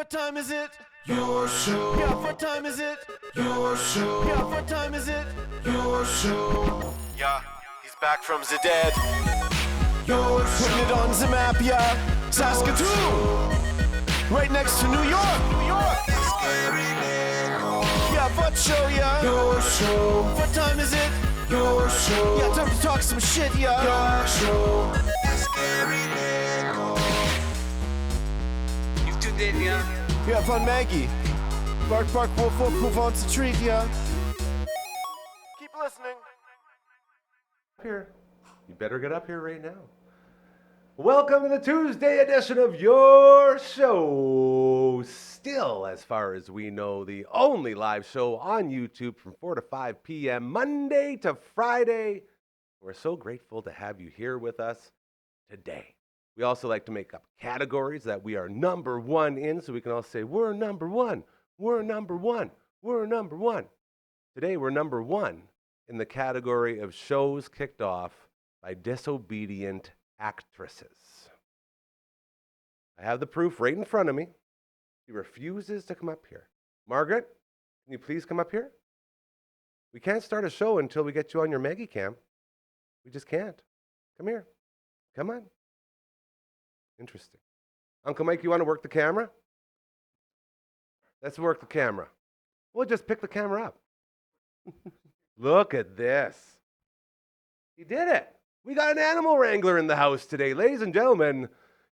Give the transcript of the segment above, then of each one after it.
what time is it? Your show. Yeah, what time is it? Your show. Yeah, what time is it? Your show. Yeah, he's back from the dead. Your show. Putting it on the map, yeah. Saskatoon. Right next to New York. New York. Yeah, what show, yeah? Your show. What time is it? Your show. Yeah, time to talk some shit, yeah. Your show. You've tuned in, yeah? You have fun, Maggie. Bark, bark, wolf, wolf, move on to treat, yeah. Keep listening. Here, you better get up here right now. Welcome to the Tuesday edition of your show. Still, as far as we know, the only live show on YouTube from 4 to 5 p.m. Monday to Friday. We're so grateful to have you here with us today. We also like to make up categories that we are number one in, so we can all say, we're number one, we're number one, we're number one. Today, we're number one in the category of shows kicked off by disobedient actresses. I have the proof right in front of me. She refuses to come up here. Margaret, can you please come up here? We can't start a show until we get you on your Maggie cam. We just can't. Come here. Come on. Interesting. Uncle Mike, you want to work the camera? Let's work the camera. We'll just pick the camera up. Look at this. He did it. We got an animal wrangler in the house today. Ladies and gentlemen,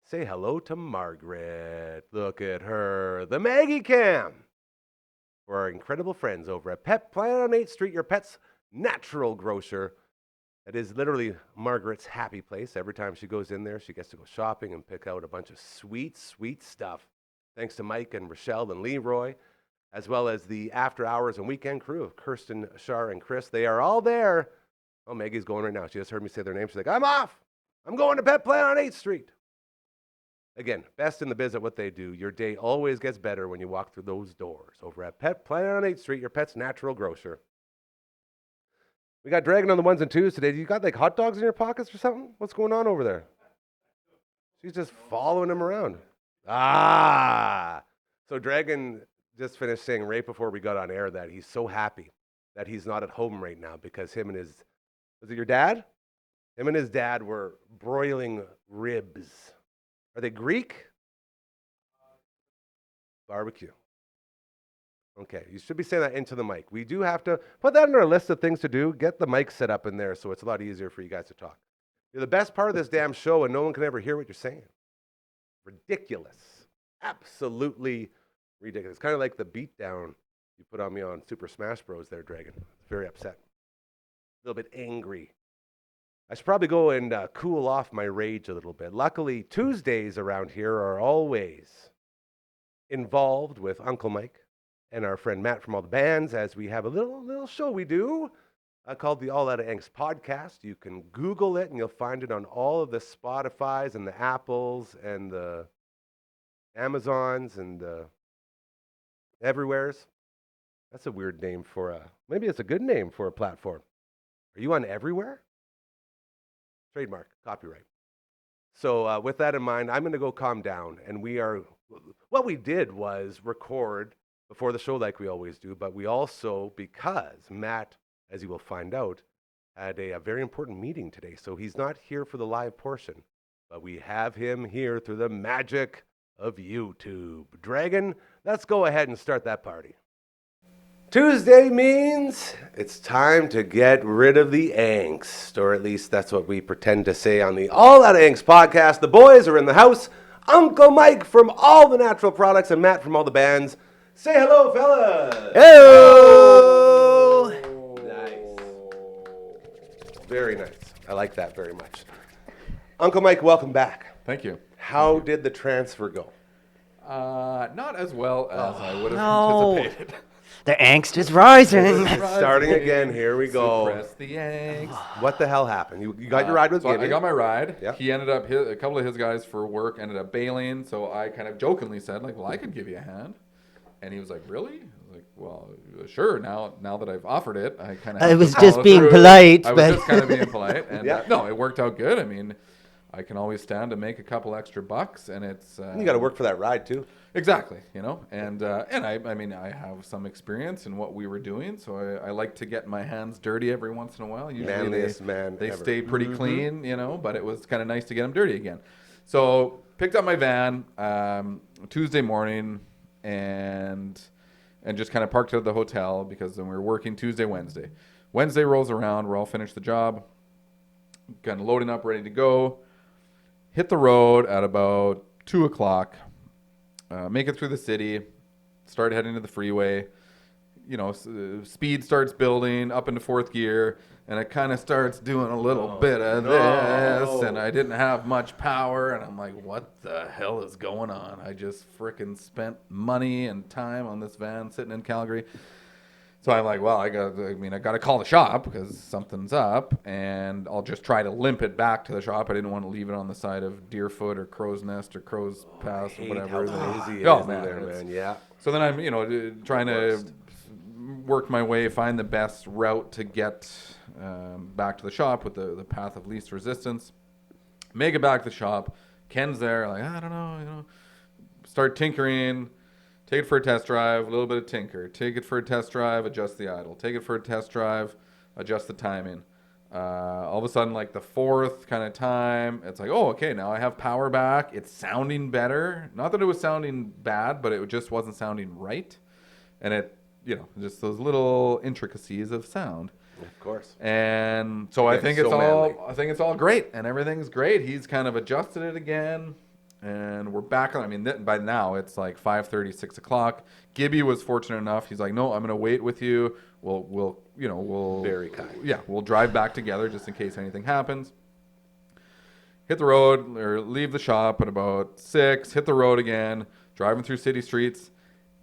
say hello to Margaret. Look at her. The Maggie Cam. For our incredible friends over at Pet Planet on 8th Street, your pet's natural grocer. That is literally Margaret's happy place. Every time she goes in there, she gets to go shopping and pick out a bunch of sweet, sweet stuff. Thanks to Mike and Rochelle and Leroy, as well as the after hours and weekend crew of Kirsten, Shar, and Chris. They are all there. Oh, Maggie's going right now. She just heard me say their name. She's like, I'm off. I'm going to Pet Planet on 8th Street. Again, best in the biz at what they do. Your day always gets better when you walk through those doors. Over at Pet Planet on 8th Street, your pet's natural grocer. We got Dragon on the ones and twos today. You got like hot dogs in your pockets or something? What's going on over there? She's just following him around. So Dragon just finished saying right before we got on air that he's so happy that he's not at home right now because him and his, was it your dad? Him and his dad were broiling ribs. Are they Greek? Barbecue. Okay, you should be saying that into the mic. We do have to put that in our list of things to do. Get the mic set up in there so it's a lot easier for you guys to talk. You're the best part of this damn show and no one can ever hear what you're saying. Ridiculous. Absolutely ridiculous. Kind of like the beatdown you put on me on Super Smash Bros. There, Dragon. Very upset. A little bit angry. I should probably go and cool off my rage a little bit. Luckily, Tuesdays around here are always involved with Uncle Mike and our friend Matt from all the bands, as we have a little show we do called the All Out of Angst podcast. You can Google it, and you'll find it on all of the Spotifys and the Apples and the Amazons and the everywheres. That's a weird name for maybe it's a good name for a platform. Are you on everywhere? Trademark, copyright. So with that in mind, I'm going to go calm down, and what we did was record before the show like we always do, but we also, because Matt, as you will find out, had a very important meeting today, so he's not here for the live portion, but we have him here through the magic of YouTube. Dragon, let's go ahead and start that party. Tuesday means it's time to get rid of the angst, or at least that's what we pretend to say on the All Out of Angst podcast. The boys are in the house. Uncle Mike from All the Natural Products and Matt from all the bands. Say hello, fellas. Hello. Nice. Very nice. I like that very much. Uncle Mike, welcome back. Thank you. How did the transfer go? Not as well as I would have anticipated. The angst is rising. Starting again. Here we go. Suppress the angst. What the hell happened? You got your ride with Gibby. I got my ride. Yep. He ended up, a couple of his guys for work ended up bailing, so I kind of jokingly said, like, well, I could give you a hand. And he was like, really? I was like, well, sure. Now that I've offered it, I kind of. I was just being polite. I was just kind of being polite, and no, it worked out good. I mean, I can always stand to make a couple extra bucks, and it's And you got to work for that ride too. exactly, you know, and I mean, I have some experience in what we were doing, so I like to get my hands dirty every once in a while. Usually Manliest man they ever. stay pretty clean, you know, but it was kind of nice to get them dirty again. So picked up my van Tuesday morning and just kind of parked it at the hotel because then we were working Tuesday, Wednesday. Wednesday rolls around, we're all finished the job, kind of loading up, ready to go. Hit the road at about 2 o'clock. Make it through the city, start heading to the freeway. You know, speed starts building up into fourth gear, and it kind of starts doing a little bit of this, and I didn't have much power, and I'm like, what the hell is going on? I just frickin' spent money and time on this van sitting in Calgary. So I'm like, well, I got to call the shop because something's up, and I'll just try to limp it back to the shop. I didn't want to leave it on the side of Deerfoot or Crow's Nest or Crow's Pass or whatever. How busy it Oh, is in man, there, it's- man. Yeah. So then I'm, trying to work my way, find the best route to get back to the shop with the path of least resistance. Make it back to the shop. Ken's there, like, I don't know, start tinkering. Take it for a test drive, a little bit of tinker. Take it for a test drive, adjust the idle. Take it for a test drive, adjust the timing. All of a sudden, like the fourth kind of time, it's like, oh, okay, now I have power back. It's sounding better. Not that it was sounding bad, but it just wasn't sounding right. And it, just those little intricacies of sound. Of course. And so I think so it's all great, and everything's great. He's kind of adjusted it again. And we're back on. I mean, by now it's like 5:30, 6 o'clock. Gibby was fortunate enough. He's like, "No, I'm gonna wait with you. We'll Very kind. Yeah, we'll drive back together just in case anything happens." Hit the road or leave the shop at about 6. Hit the road again. Driving through city streets.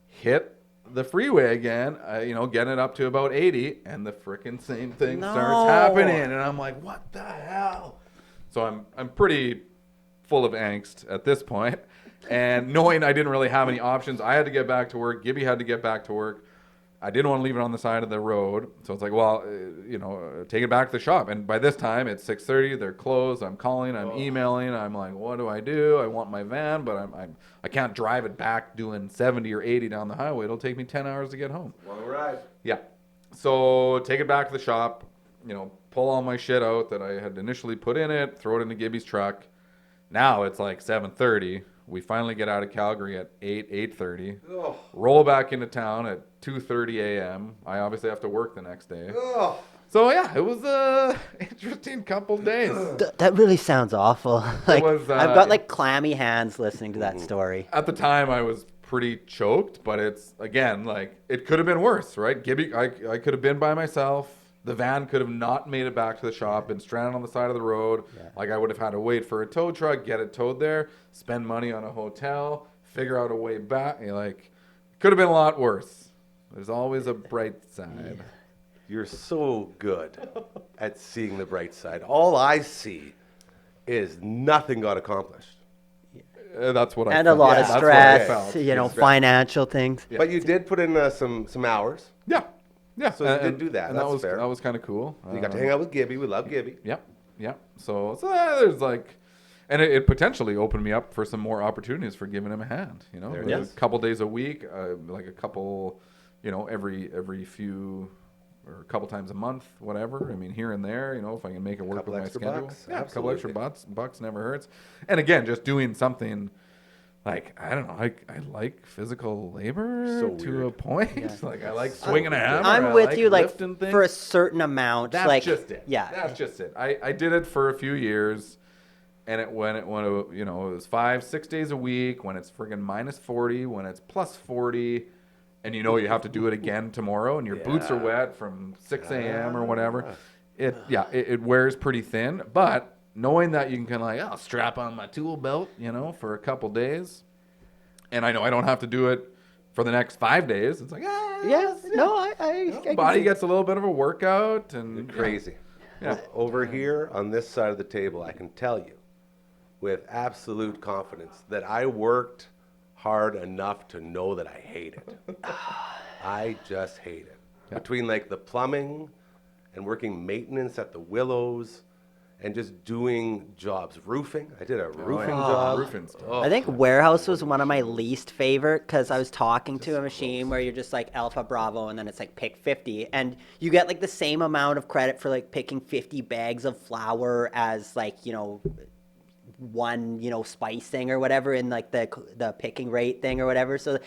Hit the freeway again. Getting it up to about 80, and the frickin' same thing starts happening. And I'm like, "What the hell?" So I'm pretty full of angst at this point, and knowing I didn't really have any options. I had to get back to work. Gibby had to get back to work. I didn't want to leave it on the side of the road, so it's like, well, take it back to the shop. And by this time, it's 6:30. They're closed. I'm calling. I'm emailing. I'm like, what do? I want my van, but I can't drive it back doing 70 or 80 down the highway. It'll take me 10 hours to get home. Long ride. Yeah. So take it back to the shop. Pull all my shit out that I had initially put in it. Throw it into Gibby's truck. Now it's like 7:30. We finally get out of Calgary at 8:30. Oh. Roll back into town at 2:30 a.m. I obviously have to work the next day. Oh. So yeah, it was a interesting couple days. That really sounds awful. Like was, I've got like clammy hands listening to that story. At the time, I was pretty choked, but it's again like it could have been worse, right? Gibby, I could have been by myself. The van could have not made it back to the shop, been stranded on the side of the road. Yeah. Like I would have had to wait for a tow truck, get it towed there, spend money on a hotel, figure out a way back. Could have been a lot worse. There's always a bright side. Yeah. You're so good at seeing the bright side. All I see is nothing got accomplished. That's what I and felt. a lot of That's stress, financial things. Yeah. But you did put in some hours. Yeah. Yeah, so you did do that. And That's fair. That was kind of cool. You got to hang out with Gibby. We love Gibby. Yep. So there's like, and it potentially opened me up for some more opportunities for giving him a hand. A couple days a week, like a couple, every few or a couple times a month, whatever. I mean, here and there, if I can make it work with my schedule. Yeah, a couple extra bucks never hurts. And again, just doing something. Like, I don't know, I like physical labor to a point. Yeah. Like, I like swinging a hammer. I'm with you, like, for a certain amount. That's just it. Yeah. That's just it. I did it for a few years, and it was 5-6 days a week, when it's friggin' minus 40, when it's plus 40, and you have to do it again tomorrow, and your boots are wet from 6 a.m. or whatever. It wears pretty thin, but knowing that you can kind of like, I'll strap on my tool belt, for a couple days. And I know I don't have to do it for the next 5 days. It's like, I body gets a little bit of a workout. And you're crazy. Yeah. Over here on this side of the table, I can tell you with absolute confidence that I worked hard enough to know that I hate it. I just hate it. Yeah. Between like the plumbing and working maintenance at the Willows, and just doing jobs. Roofing. I did a roofing job. Roofing stuff. Oh. I think warehouse was one of my least favorite because I was talking to a machine where you're just like Alpha Bravo and then it's like pick 50 and you get like the same amount of credit for like picking 50 bags of flour as like, you know, one, you know, spice thing or whatever in like the picking rate thing or whatever. So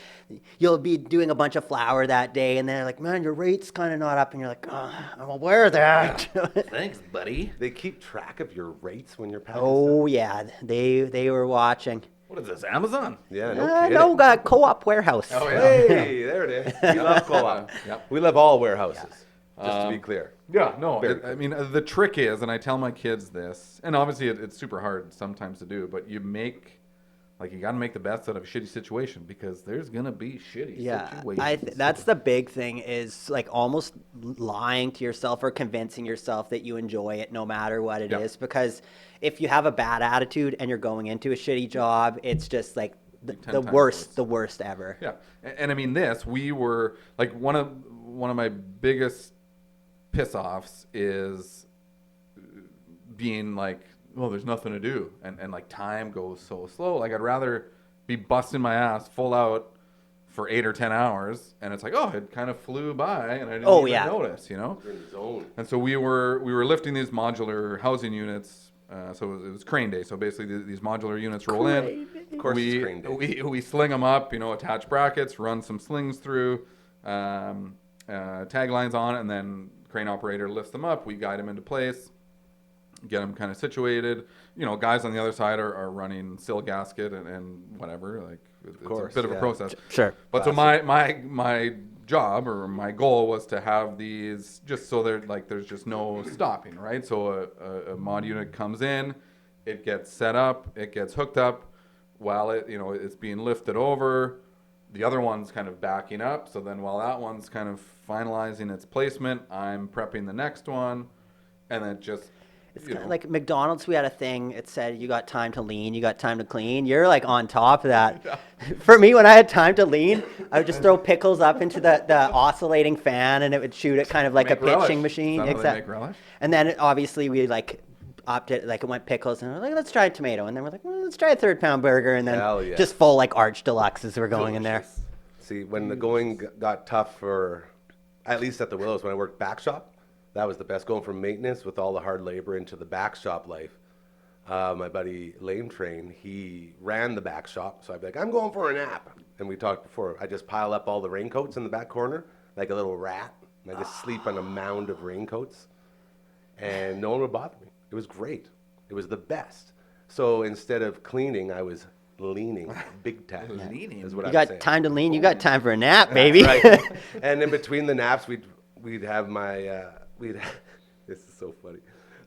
you'll be doing a bunch of flour that day and they're like, man, your rate's kind of not up. And you're like, oh, I'm aware of that. Thanks, buddy. They keep track of your rates when you're packing Oh stuff? yeah, they were watching. What is this, Amazon? Yeah, no kidding. No, co-op warehouse. Oh, yeah. Hey, there it is. We love co-op. Yep. We love all warehouses, just to be clear. Yeah, no. Very I mean, the trick is, and I tell my kids this, and obviously it's super hard sometimes to do, but you got to make the best out of a shitty situation because there's going to be shitty situations. That's the big thing is like almost lying to yourself or convincing yourself that you enjoy it no matter what it is. Because if you have a bad attitude and you're going into a shitty job, it's just like the worst ever. Yeah. And I mean, we were like one of my biggest piss offs is being like, well, there's nothing to do, and like time goes so slow. Like I'd rather be busting my ass full out for 8 or 10 hours, and it's like, oh, it kind of flew by, and I didn't even notice, you know. You're in the zone. And so we were lifting these modular housing units. So it was crane day. So basically, these modular units roll in. Of course, it's crane day. We sling them up, you know, attach brackets, run some slings through, tag lines on, and then crane operator lifts them up. We guide them into place, get them kind of situated. You know, guys on the other side are running sill gasket and whatever. Like it's a bit of a process. Sure. But so my job or my goal was to have these just so there's just no stopping, right? So a mod unit comes in, it gets set up, it gets hooked up while it's being lifted over. The other one's kind of backing up. So then while that one's kind of finalizing its placement, I'm prepping the next one, and then just It's kind of like McDonald's. We had a thing. It said you got time to lean, you got time to clean. You're like on top of that. Yeah. For me, when I had time to lean, I would just throw pickles up into the oscillating fan, and it would shoot it kind of like Make a relish. pitching machine. Is that how they make relish? And then obviously we like opted like it went pickles, and we're like, let's try a tomato, and then we're like, well, let's try a 3rd-pound burger, and then just full like arch deluxes were going in there. See, when the going got tough for, at least at the Willows, when I worked back shop, that was the best, going from maintenance with all the hard labor into the back shop life. My buddy Lame Train, he ran the back shop, so I'd be like, I'm going for a nap. And we talked before, I just pile up all the raincoats in the back corner, like a little rat, and I just sleep on a mound of raincoats, and no one would bother me. It was great. It was the best. So instead of cleaning, I was leaning big time. Leaning. Is what You I'm got saying. time to lean, you got time for a nap, baby. Right. And in between the naps, we'd have my this is so funny.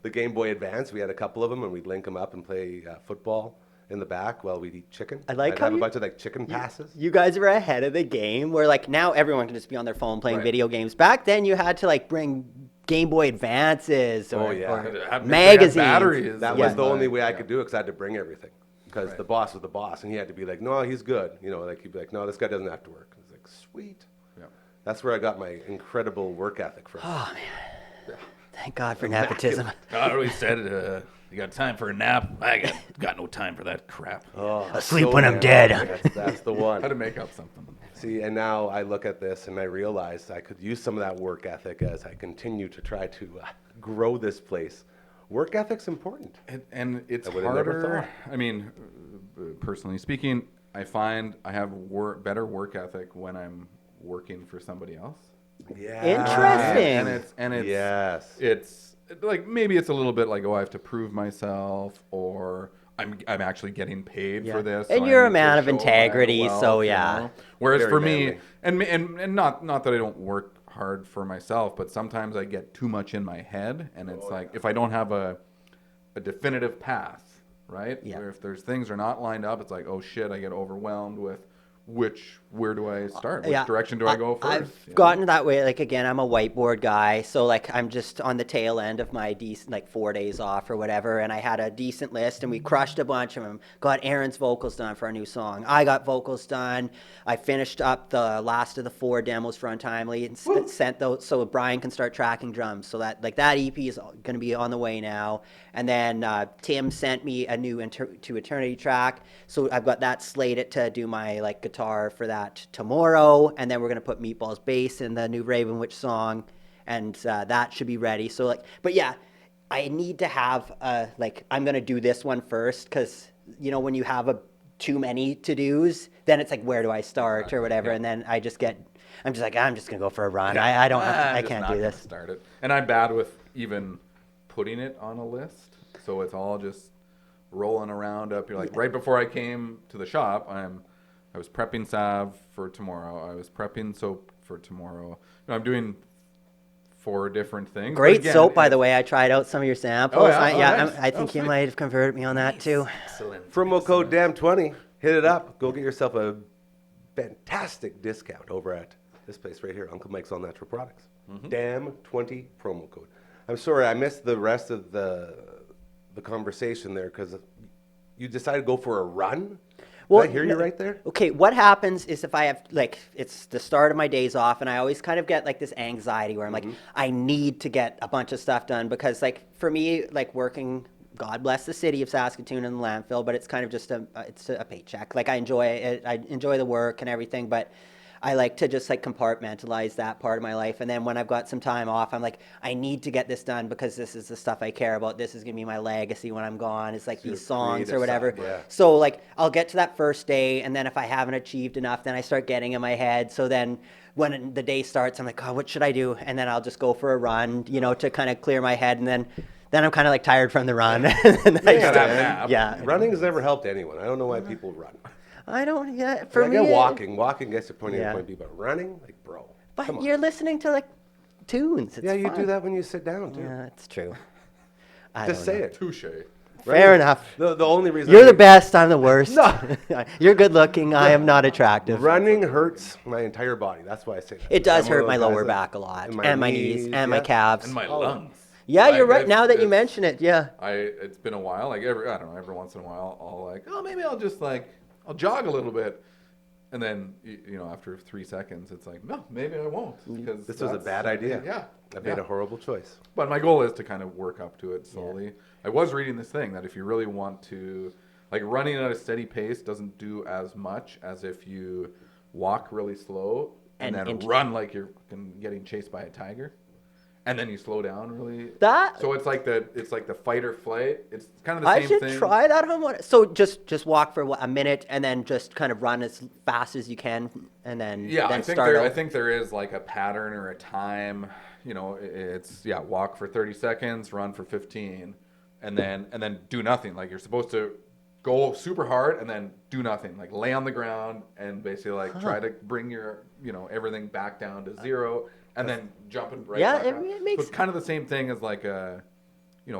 The Game Boy Advance, we had a couple of them, and we'd link them up and play football in the back while we'd eat chicken. I like I'd how have a you- bunch of like chicken passes. You guys are ahead of the game where like now everyone can just be on their phone playing video games. Back then you had to like bring Game Boy Advances or, or magazines. Batteries. That was the only way I could do it because I had to bring everything. Because the boss was the boss, and he had to be like, no, he's good. You know, like he'd be like, no, this guy doesn't have to work. I was like, sweet. Yeah. That's where I got my incredible work ethic from. Oh man. Thank God for nepotism. I always said, you got time for a nap? I got no time for that crap. Asleep when I'm dead. That's the one. How to make up something. See, and now I look at this and I realize I could use some of that work ethic as I continue to try to grow this place. Work ethic's important. And it's I would've never harder. thought. I mean, personally speaking, I find I have better work ethic when I'm working for somebody else. Yeah. Interesting. And it's Yes. it's like maybe it's a little bit like, oh, I have to prove myself, or I'm actually getting paid for this, And so you're I a need man to of show integrity, my wealth, so you yeah. know? Whereas Very for me, manly. and not that I don't work hard for myself, but sometimes I get too much in my head, and it's like if I don't have a definitive path, right? Yeah. Where if there's things are not lined up, it's like, oh shit, I get overwhelmed with where do I start? Which Yeah, direction do I go 1st? I've gotten that way. Like again, I'm a whiteboard guy, so like I'm just on the tail end of my decent like 4 days off or whatever, and I had a decent list, and we crushed a bunch of them. Got Aaron's vocals done for our new song. I got vocals done. I finished up the last of the 4 demos for Untimely and sent those so Brian can start tracking drums. So that like that EP is going to be on the way now. And then Tim sent me a new To Eternity track, so I've got that slated to do my like guitar for that tomorrow, and then we're gonna put Meatball's bass in the new Raven Witch song, and that should be ready. So like, but yeah, I need to have like I'm gonna do this one first, because you know when you have too many to dos, then it's like where do I start or whatever, and then I'm just gonna go for a run. I can't do this. Start it, and I'm bad with even putting it on a list, so it's all just rolling around up. You're like right before I came to the shop, I was prepping salve for tomorrow. I was prepping soap for tomorrow. I'm doing 4 different things. Great soap, by the way. I tried out some of your samples. Oh, yeah? Nice. I think you might have converted me on that too. Excellent. Promo code DAM20. Hit it up. Go get yourself a fantastic discount over at this place right here, Uncle Mike's All Natural Products. DAM20 promo code. I'm sorry, I missed the rest of the conversation there because you decided to go for a run? Well, Did I hear you right there? Okay, what happens is if I have, like, it's the start of my days off, and I always kind of get, like, this anxiety where I'm like, I need to get a bunch of stuff done because, like, for me, like, working, God bless the city of Saskatoon and the landfill, but it's kind of just it's a paycheck. Like, I enjoy it. I enjoy the work and everything, but I like to just like compartmentalize that part of my life. And then when I've got some time off, I'm like, I need to get this done because this is the stuff I care about. This is going to be my legacy when I'm gone. It's like these songs or whatever. Yeah. So like I'll get to that first day, and then if I haven't achieved enough, then I start getting in my head. So then when the day starts, I'm like, oh, what should I do? And then I'll just go for a run, you know, to kind of clear my head. And then I'm kind of like tired from the run. Yeah. Running has never helped anyone. I don't know why people run. I don't, yeah, for I me. get walking gets to point A to point B, but running, like, bro. But come on. you're listening to like tunes. It's you fun. do that when you sit down, too. Yeah, it's true. Just say it. Touche. Fair enough. The only reason You're the best. I'm the worst. You're good looking. I am not attractive. Running hurts my entire body. That's why I say that. It does I'm one hurt of my those guys lower that- back a lot, and and my knees, and my yeah. calves. And my lungs. Yeah, you're right. Now that you it's- mention it, yeah. It's been a while. Like every once in a while, I'll like, oh, maybe I'll just like, I'll jog a little bit, and then you know, after 3 seconds, it's like, no, maybe I won't because This was a bad idea. Yeah, I made a horrible choice. But my goal is to kind of work up to it slowly. Yeah. I was reading this thing that if you really want to, like, running at a steady pace doesn't do as much as if you walk really slow and then run like you're getting chased by a tiger. And then you slow down really. So it's like the fight or flight. It's kind of the same thing. I should try that. So just walk for a minute and then just kind of run as fast as you can, and then I think there is like a pattern or a time. You know, it's walk for 30 seconds, run for 15, and then do nothing. Like you're supposed to go super hard and then do nothing. Like lay on the ground and basically like try to bring your everything back down to zero. And then jumping right back up. It makes... So it's kind of the same thing as like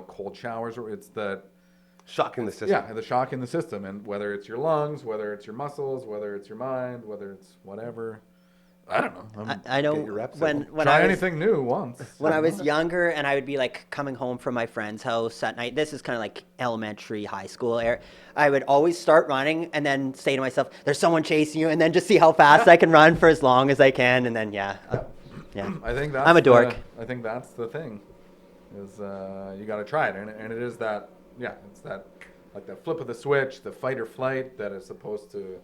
cold showers, or it's that shock in the system. Yeah, the shock in the system, and whether it's your lungs, whether it's your muscles, whether it's your mind, whether it's whatever. I don't know. I know when try anything new once. When I was younger, and I would be like coming home from my friend's house at night. This is kind of like elementary, high school era. I would always start running and then say to myself, "There's someone chasing you," and then just see how fast I can run for as long as I can, and then yeah. I think that's I'm a dork. I think that's the thing, is you got to try it, and it is that it's that like the flip of the switch, the fight or flight that is supposed to,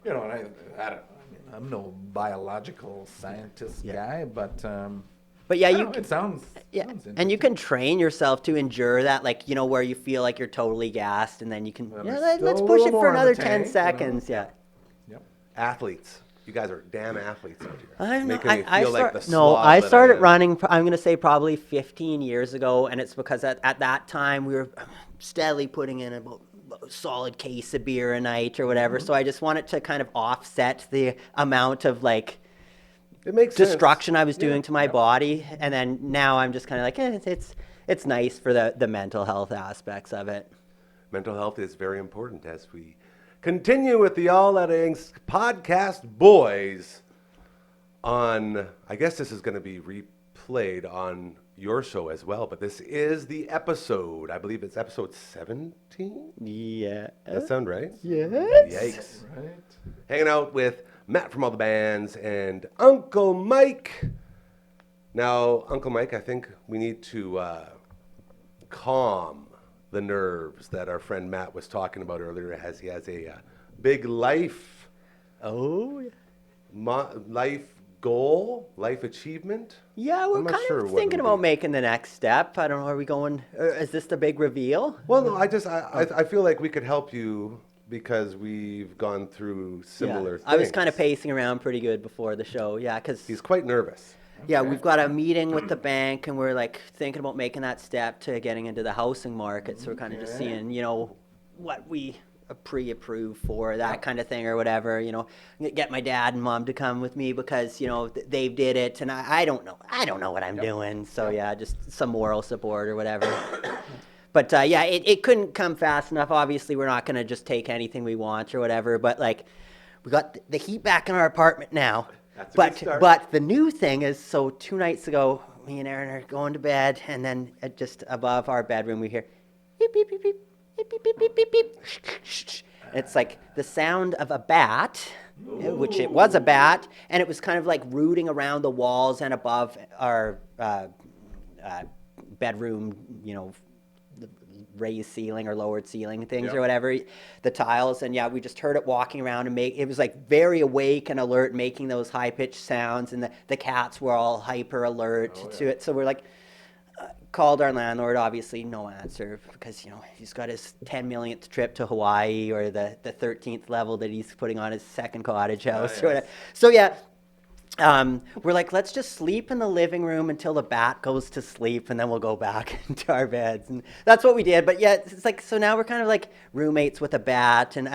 and I don't. I mean, I'm no biological scientist guy, but yeah, it sounds and you can train yourself to endure that, like where you feel like you're totally gassed, and then you can let's push it for another 10 seconds. Yeah. Yep. Athletes. You guys are damn athletes out here. I started running, I'm going to say probably 15 years ago, and it's because at that time we were steadily putting in about a solid case of beer a night or whatever, so I just wanted to kind of offset the amount of like destruction I was doing to my body, and then now I'm just kind of like, it's nice for the mental health aspects of it. Mental health is very important as we continue with the All Out Angst podcast, boys. On, I guess this is going to be replayed on your show as well, but this is the episode. I believe it's episode 17. Yeah. That sound right? Yes. Yikes! Right. Hanging out with Matt from all the bands and Uncle Mike. Now, Uncle Mike, I think we need to calm the nerves that our friend Matt was talking about earlier, as he has a big life life goal, life achievement. Yeah, we're I'm not kind sure of what thinking it would about be. making the next step. I don't know. Are we going? Is this the big reveal? Well, no, I feel like we could help you because we've gone through similar things. I was kind of pacing around pretty good before the show. Yeah, because He's quite nervous. yeah, we've got a meeting with the bank, and we're like thinking about making that step to getting into the housing market. So we're kind of just seeing, what we pre-approve for, that kind of thing or whatever. Get my dad and mom to come with me because they did it, and I don't know. I don't know what I'm doing. So yeah, just some moral support or whatever. But yeah, it couldn't come fast enough. Obviously, we're not going to just take anything we want or whatever. But like, we got the heat back in our apartment now. That's a good start. But the new thing is, so 2 nights ago, me and Aaron are going to bed, and then just above our bedroom, we hear beep, beep, beep, beep, beep, beep, beep, beep, beep, beep. It's like the sound of a bat, which it was a bat, and it was kind of like rooting around the walls and above our bedroom, the raised ceiling or lowered ceiling things or whatever, the tiles. And yeah, we just heard it walking around and it was like very awake and alert, making those high pitched sounds, and the cats were all hyper alert to it. So we're like, called our landlord, obviously no answer because he's got his 10 millionth trip to Hawaii or the 13th level that he's putting on his second cottage house or whatever. So yeah, we're like, let's just sleep in the living room until the bat goes to sleep, and then we'll go back into our beds. And that's what we did. But yeah, it's like, so now we're kind of like roommates with a bat. And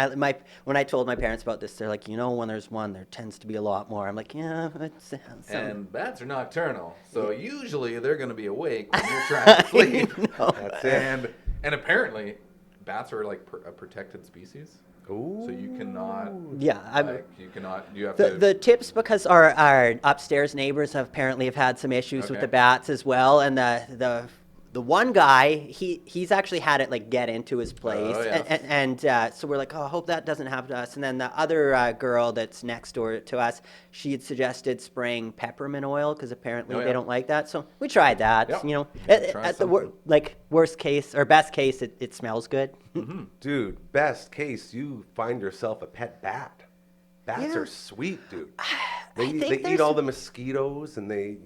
when I told my parents about this, they're like, when there's one, there tends to be a lot more. I'm like, yeah, it's And bats are nocturnal, so usually they're going to be awake when you're trying to sleep. That's it. And apparently, bats are like a protected species. Ooh. So you cannot. Yeah, You have the tips, because our upstairs neighbors apparently have had some issues with the bats as well, and the one guy, he's actually had it like get into his place, and so we're like, I hope that doesn't happen to us. And then the other girl that's next door to us, she had suggested spraying peppermint oil because apparently they don't like that. So we tried that. At the worst case or best case, it smells good. Mm-hmm. Dude, best case, you find yourself a pet bat. Bats are sweet, dude. They eat all the mosquitoes, and they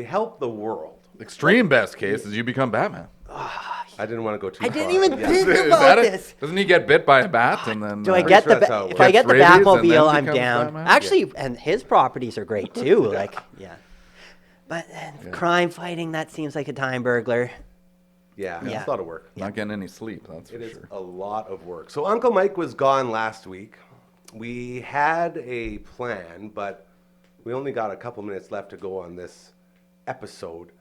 help the world. Extreme best case is you become Batman. I didn't want to go too far. I didn't even think Is about that this. Doesn't he get bit by a bat and then? Do I Pretty get sure the that's how it if I get the works. Rabies and Batmobile, then I'm becomes down. Batman? Actually, and his properties are great too. But crime fighting, that seems like a time burglar. Yeah, it's a lot of work. Not getting any sleep. That's for It is sure. a lot of work. So Uncle Mike was gone last week. We had a plan, but we only got a couple minutes left to go on this episode.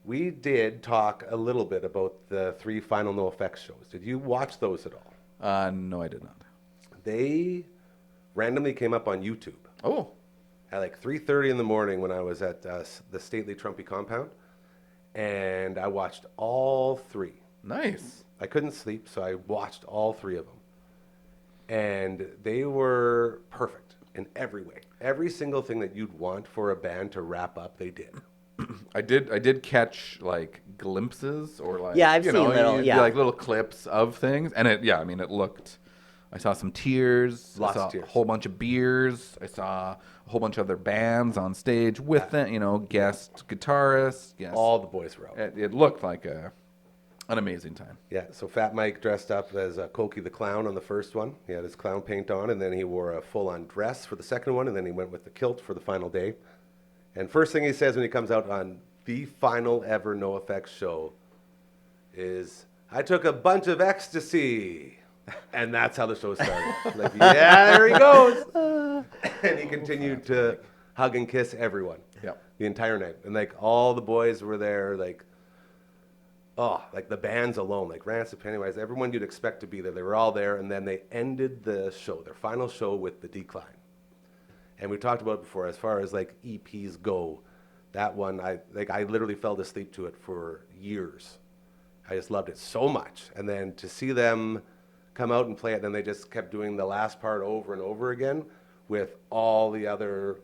We did talk a little bit about the 3 final No Effects shows. Did you watch those at all? No, I did not. They randomly came up on YouTube Oh, at like 3:30 in the morning when I was at the stately Trumpy compound, and I watched all 3. nice. I couldn't sleep, so I watched all 3 of them. And they were perfect in every way. Every single thing that you'd want for a band to wrap up, they did. I did catch like glimpses or like I've seen like little clips of things, and it looked. I saw some tears. Lots I saw of tears. a whole bunch of beers. I saw a whole bunch of other bands on stage with it. Guest guitarists. Yes, All the boys were out. It looked like an amazing time. Yeah, so Fat Mike dressed up as Koki the Clown on the first one. He had his clown paint on, and then he wore a full-on dress for the second one, and then he went with the kilt for the final day. And first thing he says when he comes out on the final ever No Effects show is, I took a bunch of ecstasy. And that's how the show started. Like, yeah, there he goes. And he continued to hug and kiss everyone Yep. the entire night. And like all the boys were there, like like the bands alone, like Rancid, Pennywise, everyone you'd expect to be there. They were all there, and then they ended the show, their final show, with The Decline. And we talked about it before, as far as like EPs go, that one, I literally fell asleep to it for years. I just loved it so much. And then to see them come out and play it, and then they just kept doing the last part over and over again with all the other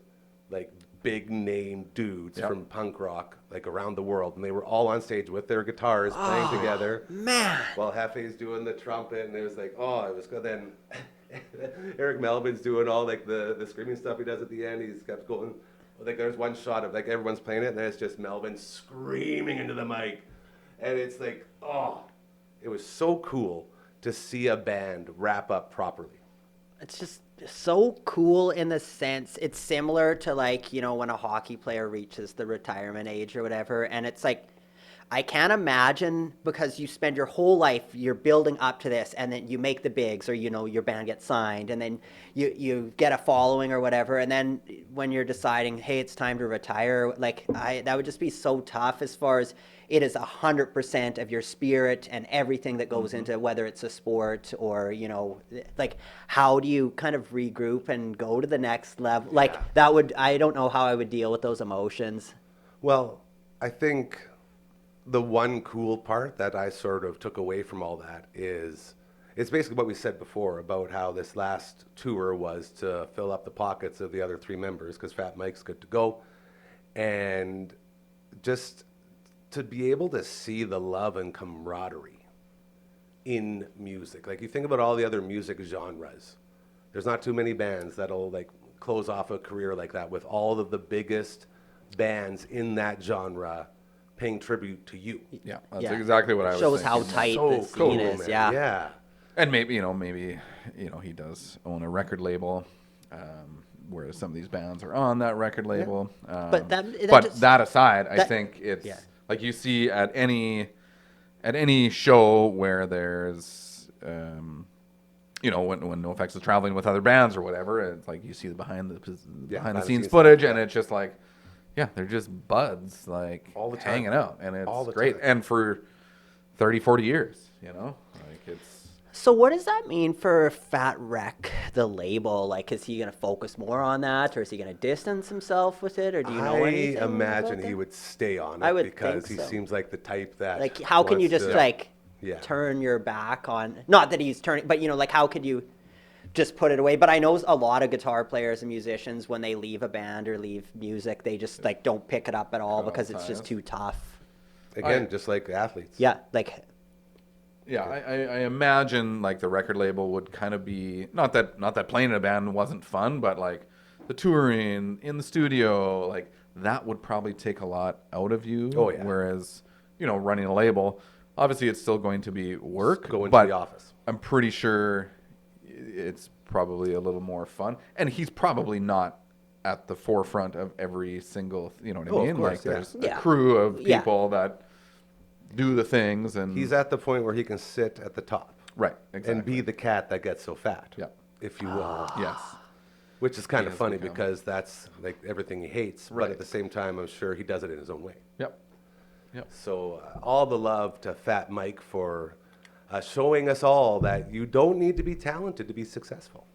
like big name dudes from punk rock like around the world, and they were all on stage with their guitars playing together. Man. While Hefe's doing the trumpet, and it was like, oh, it was good. Then Eric Melvin's doing all like the screaming stuff he does at the end. He's kept going. Like there's one shot of like everyone's playing it, and then it's just Melvin screaming into the mic, and it's like, oh, it was so cool to see a band wrap up properly. It's just so cool in the sense it's similar to like, you know, when a hockey player reaches the retirement age or whatever, and it's like, I can't imagine, because you spend your whole life, you're building up to this, and then you make the bigs, or, you know, your band gets signed, and then you get a following or whatever, and then when you're deciding, hey, it's time to retire, like, that would just be so tough, as far as it is 100% of your spirit and everything that goes into, whether it's a sport or, you know, like, how do you kind of regroup and go to the next level? Like, I don't know how I would deal with those emotions. Well, I think the one cool part that I sort of took away from all that is, it's basically what we said before about how this last tour was to fill up the pockets of the other three members, because Fat Mike's good to go, and just to be able to see the love and camaraderie in music. Like, you think about all the other music genres, there's not too many bands that'll like close off a career like that with all of the biggest bands in that genre paying tribute to you. Yeah, that's exactly what I was Shows thinking. how tight So the scene cool, is. man. Yeah. Yeah. And maybe he does own a record label, where some of these bands are on that record label. But But that aside, I think it's like you see at any show where there's when NoFX is traveling with other bands or whatever, it's like you see the behind the scenes footage, and it's just like, they're just buds, like all the time, hanging out, and it's all the great. time. And for 30, 40 years, like it's. So what does that mean for Fat Wreck, the label? Like, is he going to focus more on that, or is he going to distance himself with it, or do you know anything? I imagine about he that? would stay on it, I would because think he so. seems like the type that Like, how can you wants just to- turn your back on? Not that he's turning, but like, how could you just put it away? But I know a lot of guitar players and musicians, when they leave a band or leave music, they just like don't pick it up at all because it's just too tough. Again, just like athletes. Yeah, like. Yeah, I imagine like the record label would kind of be not that playing in a band wasn't fun, but like the touring in the studio, like that would probably take a lot out of you. Oh, yeah. Whereas, running a label, obviously it's still going to be work. Go into but the office. I'm pretty sure it's probably a little more fun, and he's probably not at the forefront of every single. You know what I mean? Of course, like there's yeah. a crew of people that do the things, and He's at the point where he can sit at the top right, exactly. and be the cat that gets so fat, Yeah. if you will. Yes. Which is kind of has funny become- because that's like everything he hates, but Right. at the same time, I'm sure he does it in his own way. Yep. So all the love to Fat Mike for showing us all that you don't need to be talented to be successful.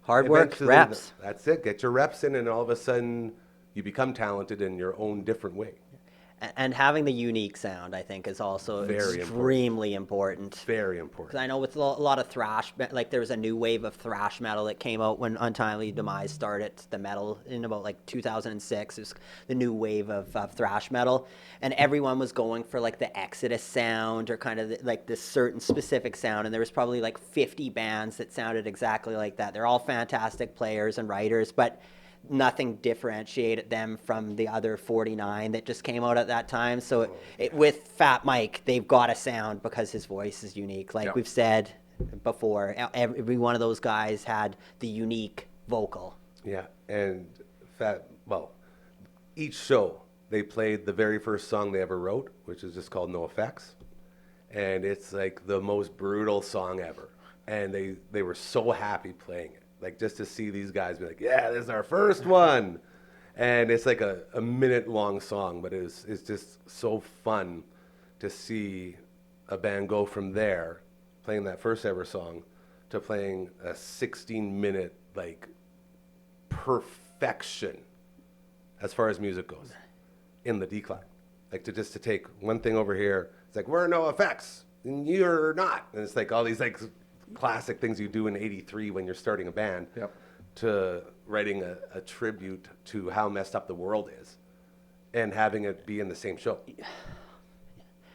Hard work, Eventually, reps. That's it. Get your reps in, and all of a sudden, you become talented in your own different way. And having the unique sound, I think, is also Very extremely important. Very important. Because I know with a lot of thrash, like there was a new wave of thrash metal that came out when Untimely Demise started the metal in about like 2006. It was the new wave of thrash metal. And everyone was going for like the Exodus sound or kind of like this certain specific sound. And there was probably like 50 bands that sounded exactly like that. They're all fantastic players and writers, but nothing differentiated them from the other 49 that just came out at that time. So with Fat Mike, they've got a sound because his voice is unique. Like we've said before, every one of those guys had the unique vocal. Yeah, and each show, they played the very first song they ever wrote, which is just called No Effects. And it's like the most brutal song ever. And they were so happy playing it. Like, just to see these guys be like, yeah, this is our first one. And it's like a minute-long song, but it's just so fun to see a band go from there, playing that first ever song, to playing a 16-minute, like, perfection as far as music goes in the decline. Like, to take one thing over here, it's like, we're no effects, and you're not. And it's like all these, like, classic things you do in 83 when you're starting a band, Yep. to writing a tribute to how messed up the world is and having it be in the same show.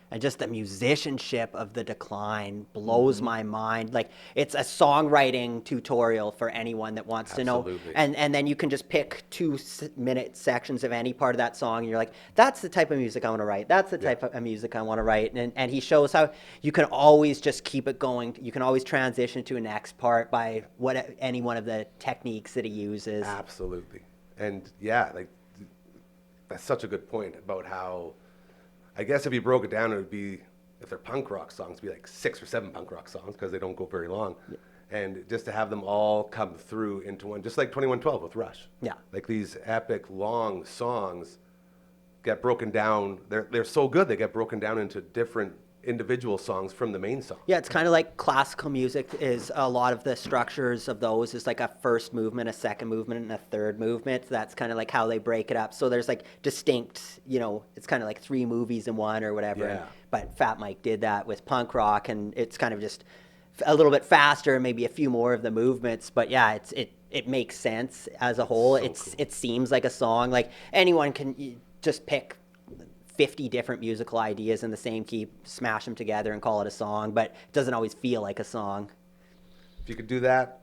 And just the musicianship of the decline blows my mind. Like, it's a songwriting tutorial for anyone that wants to know. Absolutely. And then you can just pick 2-minute sections of any part of that song, and you're like, that's the type of music I want to write. That's the type of music I want to write. And he shows how you can always just keep it going. You can always transition to a next part by any one of the techniques that he uses. Absolutely. And yeah, like, that's such a good point about how, I guess if you broke it down, it would be, if they're punk rock songs, it'd be like 6 or 7 punk rock songs because they don't go very long. Yeah. And just to have them all come through into one, just like 2112 with Rush. Yeah. Like these epic long songs get broken down. They're so good, they get broken down into different individual songs from the main song. Yeah, it's kind of like classical music is a lot of the structures of those is like a first movement, a second movement, and a third movement. That's kind of like how they break it up. So there's like distinct, it's kind of like 3 movies in one or whatever. Yeah. But Fat Mike did that with punk rock, and it's kind of just a little bit faster, maybe a few more of the movements. But yeah, it makes sense as a whole. So cool. It seems like a song. Like anyone can just pick 50 different musical ideas in the same key, smash them together and call it a song, but it doesn't always feel like a song. If you could do that,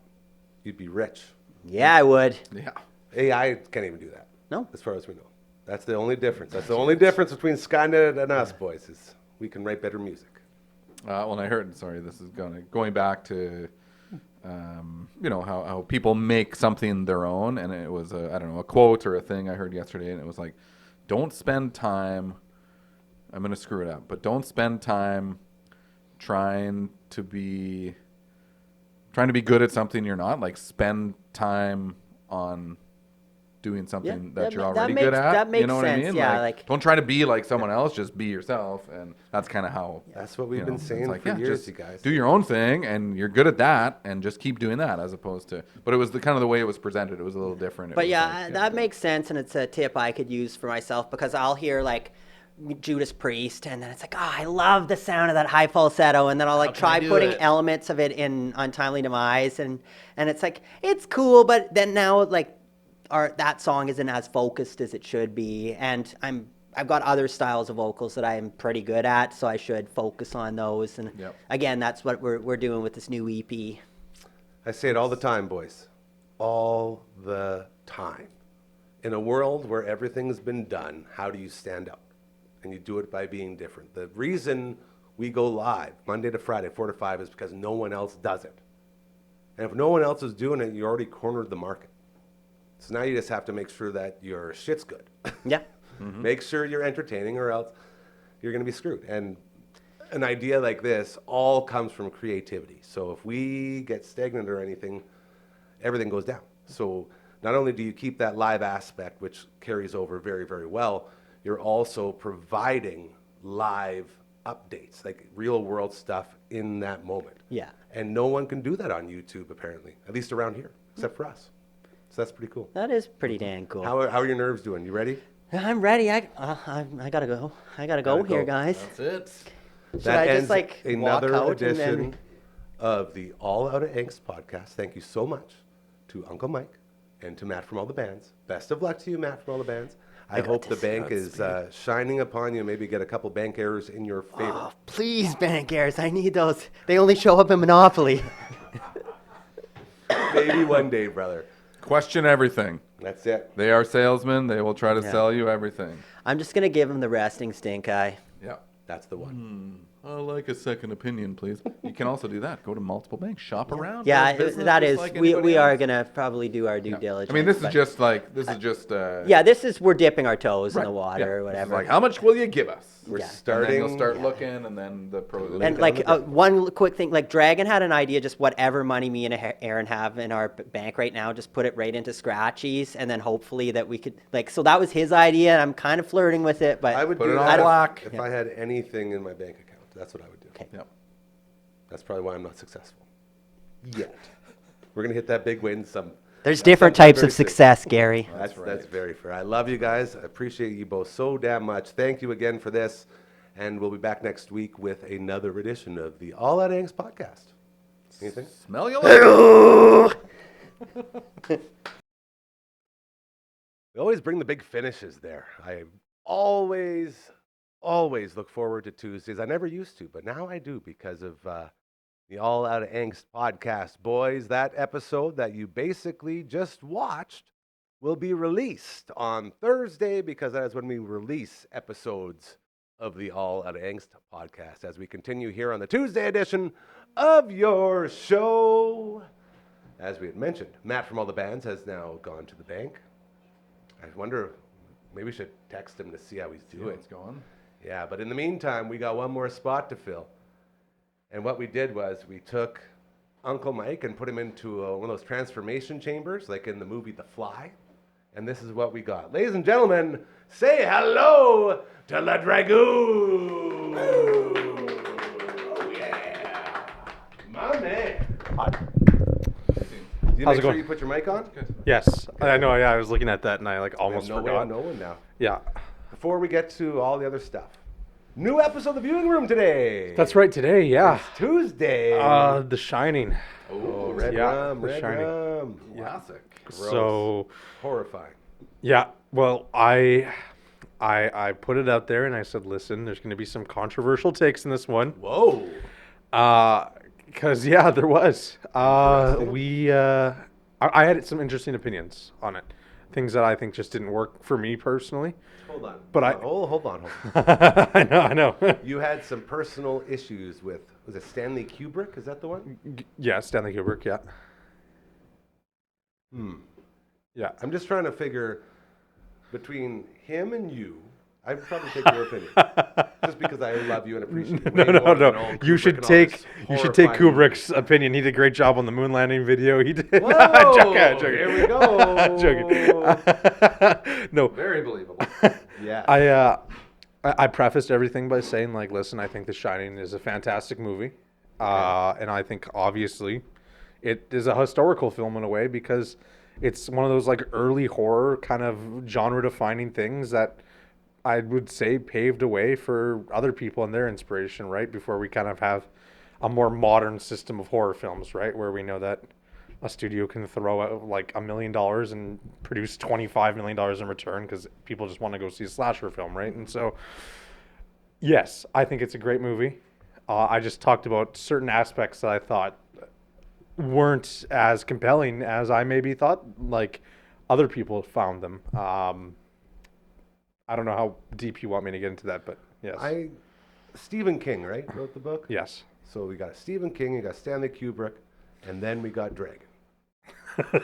you'd be rich. Yeah, I would. Yeah. AI can't even do that. No. As far as we know. That's the only difference. That's the only difference between Skynet and us, boys, is we can write better music. When I heard, sorry, this is going back to, how people make something their own, and it was a quote or a thing I heard yesterday, and it was like, don't spend time, I'm going to screw it up, but don't spend time trying to be good at something you're not. Like, spend time on doing something that you're already good at. That makes you know what sense. I mean? Yeah, like, don't try to be like someone else, just be yourself. And that's kind of how. That's what we've been saying like, for years, just you guys. do your own thing, and you're good at that, and just keep doing that, as opposed to. But it was the kind of the way it was presented. It was a little different. But that makes sense, and it's a tip I could use for myself, because I'll hear like Judas Priest, and then it's like, I love the sound of that high falsetto, and then I'll like try putting elements of it in Untimely Demise, and it's like, it's cool, but then now like that song isn't as focused as it should be, and I've got other styles of vocals that I'm pretty good at, so I should focus on those. And again, that's what we're doing with this new EP. I say it all the time, boys. All the time. In a world where everything's been done, how do you stand out? And you do it by being different. The reason we go live Monday to Friday, 4 to 5, is because no one else does it. And if no one else is doing it, you already cornered the market. So now you just have to make sure that your shit's good. Yeah. Mm-hmm. Make sure you're entertaining, or else you're going to be screwed. And an idea like this all comes from creativity. So if we get stagnant or anything, everything goes down. So not only do you keep that live aspect, which carries over very, very well, you're also providing live updates, like real world stuff in that moment. Yeah. And no one can do that on YouTube, apparently, at least around here, except for us. So that's pretty cool. That is pretty dang cool. How are your nerves doing? You ready? I'm ready. I gotta go. I gotta go here, guys. That's it. Should That I ends just like another walk out edition and then... of the All Out of Angst podcast. Thank you so much to Uncle Mike and to Matt from all the bands. Best of luck to you, Matt from all the bands. I hope the bank is shining upon you. Maybe get a couple bank errors in your favor. Oh, please, bank errors. I need those. They only show up in Monopoly. Maybe one day, brother. Question everything. That's it. They are salesmen. They will try to sell you everything. I'm just gonna give them the resting stink eye. Yeah. That's the one. I like a second opinion, please. You can also do that. Go to multiple banks, shop around. Yeah, run a business that just is. like We anybody are else. gonna probably do our due Yeah. diligence. I mean, this is but- just like Yeah, this is we're dipping our toes in right, the water yeah. or This is whatever. like, how much will you give us? We're Yeah. And then starting. you'll start Yeah. looking, and then the pros. Link And on like the Discord. one quick thing, like Dragon had an idea, just whatever money me and Aaron have in our bank right now, just put it right into Scratchies, and then hopefully that we could like. So that was his idea, and I'm kind of flirting with it, but I would Put do it on that black. if I had anything in my bank account. That's what I would do. Okay. Yep. That's probably why I'm not successful yet. We're gonna hit that big win there's different sometime types very of soon. success, Gary. That's right. very fair. I love you guys. I appreciate you both so damn much. Thank you again for this, and we'll be back next week with another edition of the All Out Angst podcast. Anything? Smell you later. We always bring the big finishes there. I always look forward to Tuesdays. I never used to, but now I do because of the All Out Angst podcast. Boys, that episode that you basically just watched will be released on Thursday because that is when we release episodes of the All Out Angst podcast as we continue here on the Tuesday edition of your show. As we had mentioned, Matt from All the Bands has now gone to the bank. I wonder, maybe we should text him to see how he's doing. What's going? Yeah, but in the meantime, we got one more spot to fill. And what we did was we took Uncle Mike and put him into one of those transformation chambers, like in the movie The Fly. And this is what we got. Ladies and gentlemen, say hello to La Dragoon. Oh, yeah. My man. Did you How's make it sure going? you put your mic on? Yes, I know. Yeah, I was looking at that and I like We almost have no way of forgot. knowing now. Yeah, Before we get to all the other stuff, new episode of the viewing room today. that's right. Today, yeah. It's Tuesday. The Shining. Oh, red yeah, rum, The red Shining. rum. Classic. So, Horrifying. yeah. Well, I put it out there and I said, listen, there's going to be some controversial takes in this one. Whoa. Because yeah, there was. Interesting. I had some interesting opinions on it. Things that I think just didn't work for me personally. Hold on. But hold on. I know. You had some personal issues with, was it Stanley Kubrick? Is that the one? Yeah, Stanley Kubrick. Yeah. Yeah. I'm just trying to figure between him and you. I'd probably take your opinion, just because I love you and appreciate you. No. You should take horrifying Kubrick's opinion. He did a great job on the moon landing video. He did. Whoa, I'm joking. here we go. I'm joking. No, Very believable. Yeah. I prefaced everything by saying, like, listen, I think The Shining is a fantastic movie, and I think obviously it is a historical film in a way because it's one of those like early horror kind of genre-defining things that I would say paved a way for other people and their inspiration, right? Before we kind of have a more modern system of horror films, right? Where we know that a studio can throw out like $1 million and produce $25 million in return because people just want to go see a slasher film, right? And so, yes, I think it's a great movie. I just talked about certain aspects that I thought weren't as compelling as I maybe thought, like other people found them. I don't know how deep you want me to get into that, but yes. Stephen King, right, wrote the book? Yes. So we got Stephen King, you got Stanley Kubrick, and then we got Dragon.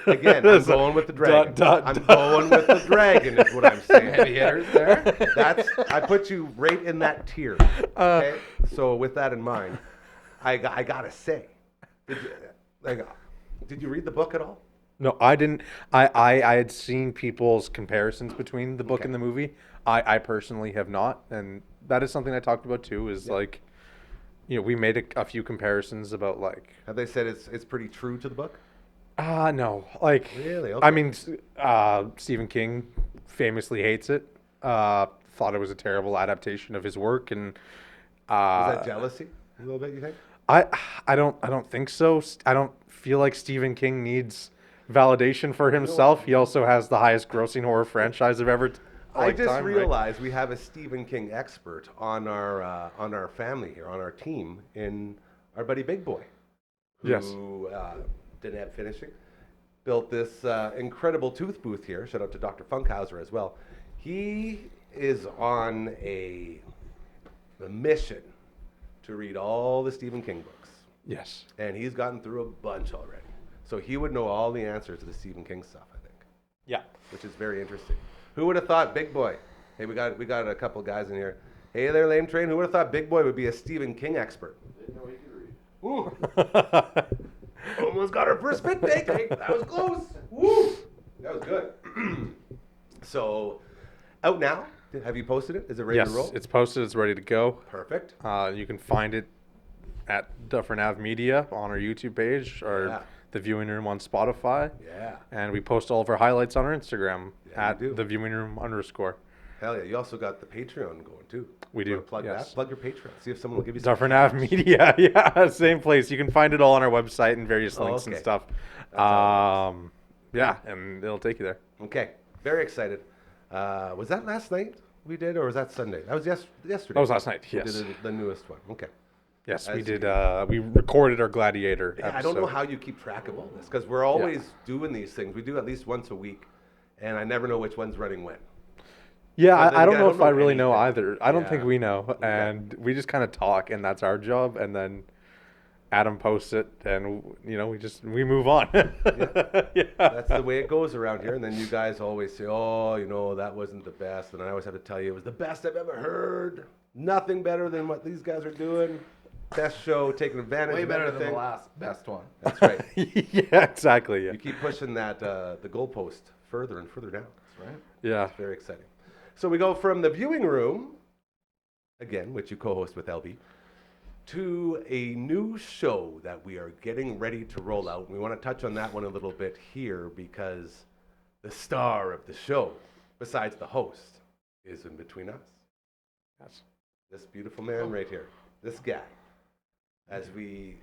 Again, I'm going with the dragon. I'm going with the dragon is what I'm saying. Heavy hitters there. I put you right in that tier. Okay? So with that in mind, I gotta say, did you read the book at all? No, I didn't. I had seen people's comparisons between the book and the movie. I personally have not, and that is something I talked about too. Is like, we made a few comparisons about like. Have they said it's pretty true to the book? No, like. Really? Okay. I mean, Stephen King famously hates it. Thought it was a terrible adaptation of his work, and. Is that jealousy a little bit? You think? I don't think so. I don't feel like Stephen King needs validation for himself. He also has the highest grossing horror franchise of ever. I just realized we have a Stephen King expert on our family here, on our team, in our buddy Big Boy, who didn't have finishing, built this incredible tooth booth here. Shout out to Dr. Funkhauser as well. He is on a mission to read all the Stephen King books. Yes. And he's gotten through a bunch already. So he would know all the answers to the Stephen King stuff, I think. Yeah. Which is very interesting. Who would have thought Big Boy? Hey, we got a couple guys in here. Hey there, Lame Train. Who would have thought Big Boy would be a Stephen King expert? Didn't know he could read. Ooh. Almost got our first spit take. That was close. Woo. That was good. So, out now. Have you posted it? Is it ready Yes, to roll? it's posted. It's ready to go. Perfect. You can find it at Dufferin Ave Media on our YouTube page or Yeah. the Viewing Room on Spotify. Yeah. And we post all of our highlights on our Instagram Yeah, at you do. the Viewing Room _ Hell yeah. You also got the Patreon going too. We You do, wanna plug yes. that? Plug your Patreon. See if someone will give you some. Dufferin Ave Media. Yeah, same place. You can find it all on our website and various Oh, links and okay. stuff. all Yeah, and it'll take you there. Okay. Very excited. Was that last night we did, or was that Sunday? That was yesterday. That was last night, We yes. did the newest one. Okay. Yes, As we you did. do. We recorded our Gladiator Yeah, I episode. don't know how you keep track of all this because we're always doing these things. We do at least once a week, and I never know which one's running when. Yeah, But then I don't again, know if I really know anything. either. I don't Yeah. think we know, Okay. and we just kind of talk, and that's our job. And then Adam posts it, and we move on. Yeah. That's the way it goes around here. And then you guys always say, "Oh, that wasn't the best," and I always have to tell you it was the best I've ever heard. Nothing better than what these guys are doing. Best show, taking advantage Way of better everything. than the last best one. That's right. Yeah, exactly. Yeah, You keep pushing that the goalpost further and further down. That's right. yeah. It's very exciting. So we go from the viewing room, again, which you co-host with LB, to a new show that we are getting ready to roll out. And we want to touch on that one a little bit here because the star of the show, besides the host, is in between us. Yes. This beautiful man right here, this guy. As we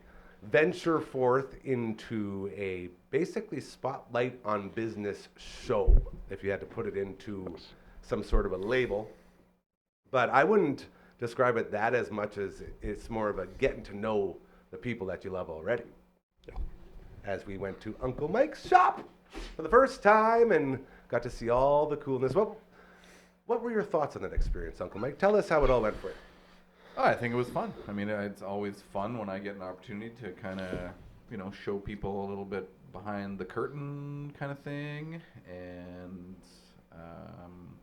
venture forth into a basically spotlight on business show, if you had to put it into some sort of a label. But I wouldn't describe it that as much as it's more of a getting to know the people that you love already. Yeah. As we went to Uncle Mike's shop for the first time and got to see all the coolness. What were your thoughts on that experience, Uncle Mike? Tell us how it all went for you. Oh, I think it was fun. I mean, it's always fun when I get an opportunity to kind of, show people a little bit behind the curtain kind of thing. And,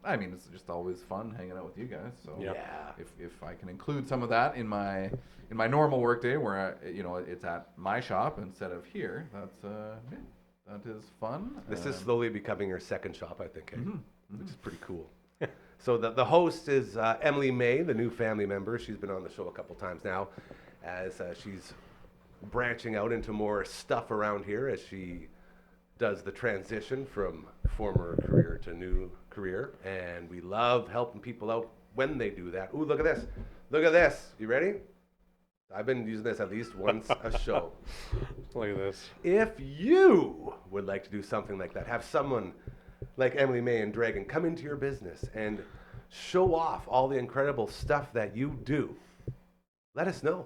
I mean, it's just always fun hanging out with you guys. So Yeah. if I can include some of that in my normal workday where, it's at my shop instead of here, that is fun. This is slowly becoming your second shop, I think, Mm-hmm. which is pretty cool. So the host is Emily May, the new family member. She's been on the show a couple times now as she's branching out into more stuff around here as she does the transition from former career to new career. And we love helping people out when they do that. Ooh, look at this. Look at this. You ready? I've been using this at least once a show. Look at this. If you would like to do something like that, have someone like Emily May and Dragon come into your business and show off all the incredible stuff that you do, let us know.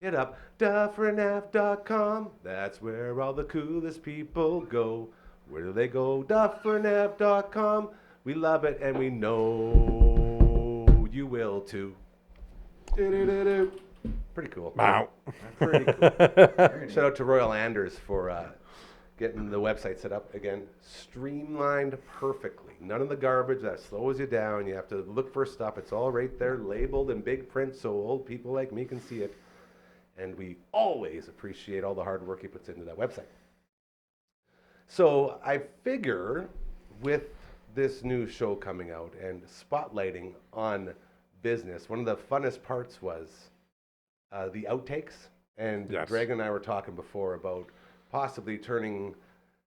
Hit up DufferinAv.com. That's where all the coolest people go. Where do they go? DufferinAv.com. We love it and we know you will too. Do-do-do-do. Pretty cool. Wow. Pretty cool. Shout out to Royal Anders for getting the website set up again, streamlined perfectly. None of the garbage that slows you down. You have to look for stuff. It's all right there, labeled in big print, so old people like me can see it. And we always appreciate all the hard work he puts into that website. So I figure with this new show coming out and spotlighting on business, one of the funnest parts was the outtakes. And Yes. Dragon and I were talking before about possibly turning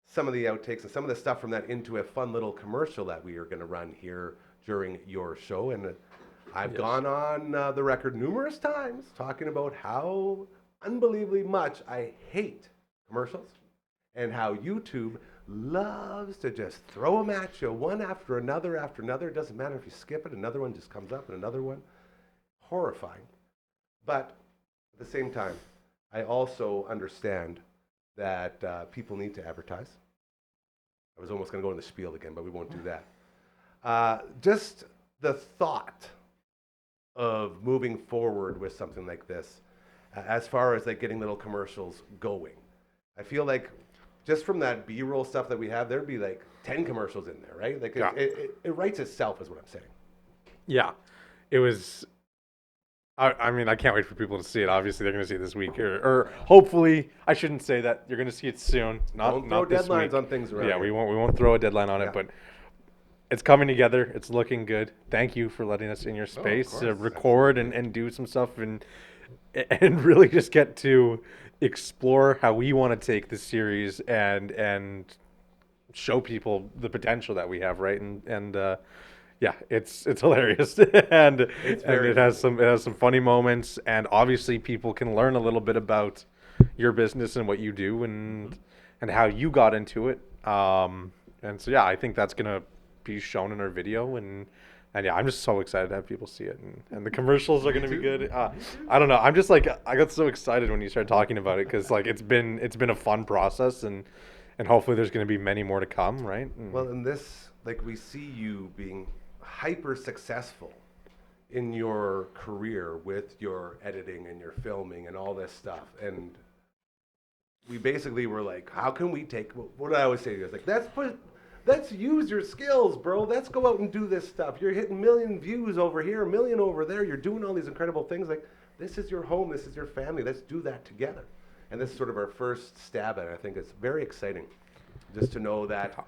some of the outtakes and some of the stuff from that into a fun little commercial that we are going to run here during your show. And I've gone on the record numerous times talking about how unbelievably much I hate commercials and how YouTube loves to just throw them at you one after another after another. It doesn't matter if you skip it, another one just comes up and another one. Horrifying. But at the same time, I also understand that people need to advertise. I was almost going to go in the spiel again, but we won't do that. Just the thought of moving forward with something like this, as far as like getting little commercials going? I feel like just from that B-roll stuff that we have, there'd be like 10 commercials in there, right? Like Yeah. it writes itself, is what I'm saying. Yeah, it was. I mean, I can't wait for people to see it. Obviously, they're going to see it this week, or hopefully, I shouldn't say that. You're going to see it soon. Don't Not throw this deadlines week. on things around Yeah, here. we won't throw a deadline on Yeah. it, but it's coming together. It's looking good. Thank you for letting us in your space to course. record and do some stuff and really just get to explore how we want to take this series and show people the potential that we have, right? And yeah, it's hilarious and very it has some funny moments, and obviously people can learn a little bit about your business and what you do and how you got into it. And so yeah, I think that's gonna be shown in our video, and yeah, I'm just so excited to have people see it, and the commercials are gonna be good. I don't know, I'm just like, I got so excited when you started talking about it, because like it's been a fun process, and hopefully there's gonna be many more to come, right? Well, in this, like, we see you being hyper successful in your career with your editing and your filming and all this stuff. And we basically were like, how can we take, what I always say to you is like, let's use your skills, bro. Let's go out and do this stuff. You're hitting 1 million views over here, 1 million over there. You're doing all these incredible things. Like, this is your home. This is your family. Let's do that together. And this is sort of our first stab at it. I think it's very exciting just to know that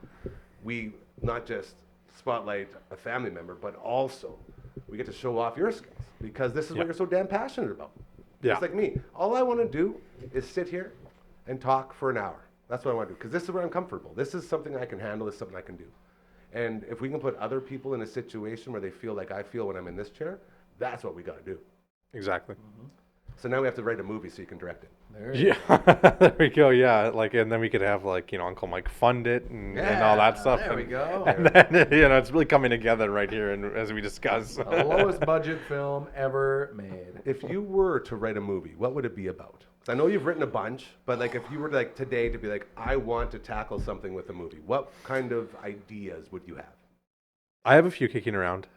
we not just spotlight a family member, but also we get to show off your skills, because this is Yeah. what you're so damn passionate about. Yeah. It's like me. All I want to do is sit here and talk for an hour. That's what I want to do, because this is where I'm comfortable. This is something I can handle. This is something I can do. And if we can put other people in a situation where they feel like I feel when I'm in this chair, that's what we got to do. Exactly. So now we have to write a movie so you can direct it. There you Yeah, there we go. Yeah, like, and then we could have, like, Uncle Mike fund it and all that stuff. There we go. And then it's really coming together right here, and as we discuss. The lowest budget film ever made. If you were to write a movie, what would it be about? 'Cause I know you've written a bunch, but like if you were like today to be like, I want to tackle something with a movie, what kind of ideas would you have? I have a few kicking around.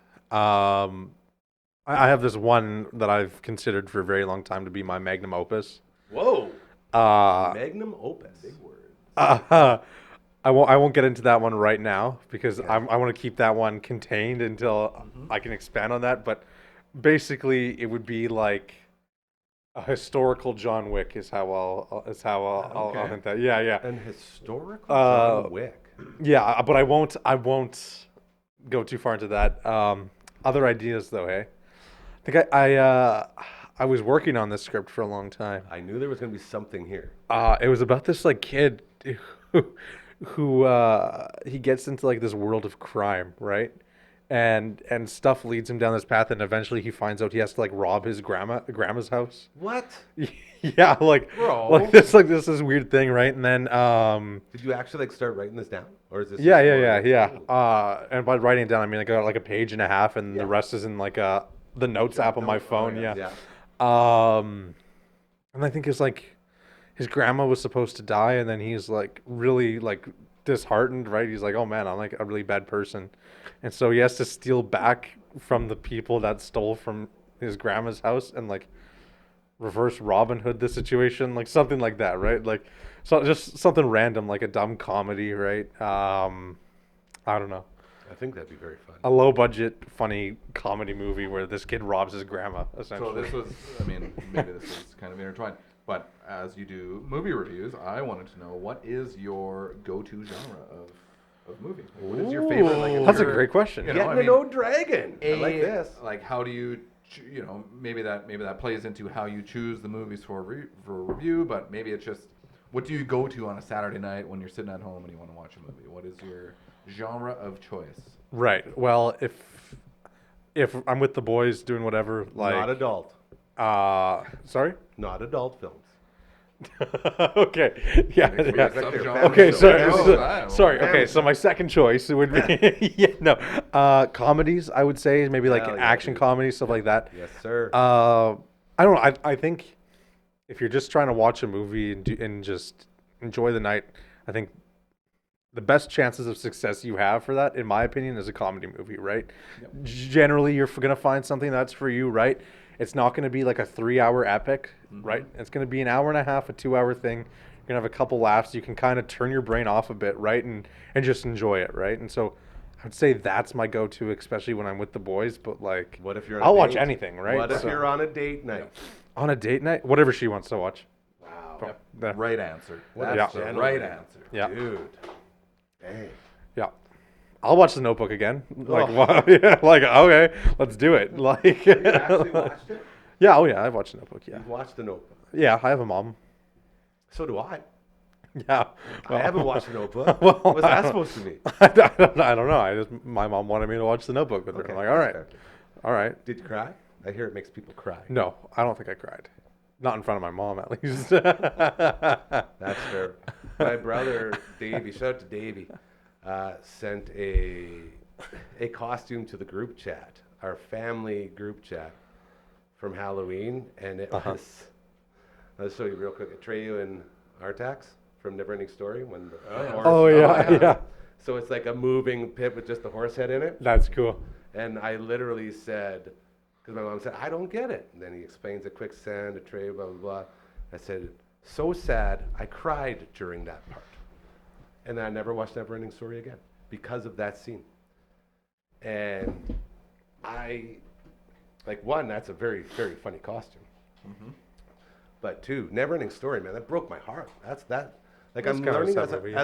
I have this one that I've considered for a very long time to be my magnum opus. Whoa! Uh, Magnum opus. I won't get into that one right now, because I want to keep that one contained until I can expand on that. But basically, it would be like a historical John Wick is how I'll hint that. Yeah, yeah, An historical John Wick. yeah. But I won't go too far into that. Other ideas though, hey. I think I was working on this script for a long time. I knew there was going to be something here. It was about this like kid who he gets into like this world of crime, right? And stuff leads him down this path, and eventually he finds out he has to like rob his grandma's house. What? Yeah, like Bro. like this is weird thing, right? And then Did you actually like start writing this down, or is this? yeah, just yeah, more- yeah, yeah. And by writing it down, I mean I got like a page and a half, and the rest is in like the notes app on my phone. Yeah. And I think it's like his grandma was supposed to die, and then he's like really like disheartened, right? He's like, oh man, I'm like a really bad person, and so he has to steal back from the people that stole from his grandma's house and like reverse Robin Hood the situation, like something like that, right? Like, so just something random, like a dumb comedy, right? I don't know. I think that'd be very fun. A low budget, funny comedy movie where this kid robs his grandma, So essentially. this was, I mean, maybe this is kind of intertwined, but as you do movie reviews, I wanted to know, what is your go-to genre of movie? What is your favorite? Like, is That's a your- great question. you know, Getting I to mean, know Dragon. I like A, this. Like, how do you, maybe that plays into how you choose the movies for review, but maybe it's just, what do you go to on a Saturday night when you're sitting at home and you want to watch a movie? What is your genre of choice? Right. Well, if I'm with the boys doing whatever, like Not adult. sorry. Not adult films. Okay. Yeah. Makes me yeah. like some Okay, genre. Okay. So- Sorry. Oh, so- wow. sorry. Okay. So my second choice would be yeah. No. Comedies. I would say maybe like Hell an yeah, action dude. comedy, stuff like that. Yes, sir. I don't know. I think if you're just trying to watch a movie and just enjoy the night, I think the best chances of success you have for that, in my opinion, is a comedy movie, right? Generally, you're going to find something that's for you, right? It's not going to be like a 3-hour epic, right? It's going to be an hour and a half, a 2-hour thing. You're going to have a couple laughs. You can kind of turn your brain off a bit, right? And just enjoy it, right? And so I would say that's my go-to, especially when I'm with the boys. But like, What if you're on a I'll watch date? anything, right? What if So- you're on a date night? on a date night? Whatever she wants to watch. Wow. Yeah. Right answer. What That's a the gentleman. right answer. Yeah. Dude. Dang. Yeah. I'll watch The Notebook again. Like, yeah, like, okay, let's do it. Like, You actually watched it? yeah, oh yeah, I've watched The Notebook. Yeah, You've watched The Notebook. yeah, I have a mom. So do I. Yeah, I haven't watched The Notebook. Well, What's I that don't- supposed to be? I don't know. My mom wanted me to watch The Notebook with her. I'm like, all right, Okay. all right. Did you cry? I hear it makes people cry. No, I don't think I cried. Not in front of my mom, at least. That's fair. My brother Davey, shout out to Davey, sent a costume to the group chat, our family group chat from Halloween, and it was. I'll show you real quick. Atreyu and Artax from Neverending Story when the horse. Oh, yeah, yeah. So it's like a moving pit with just the horse head in it, That's cool. and I literally said, because my mom said, I don't get it. And then he explains a quicksand, a tray, blah, blah, blah. I said, so sad, I cried during that part. And then I never watched Neverending Story again because of that scene. And one, that's a very, very funny costume. But two, Neverending Story, man, that broke my heart. Like That's I'm kind of a learning sad movie,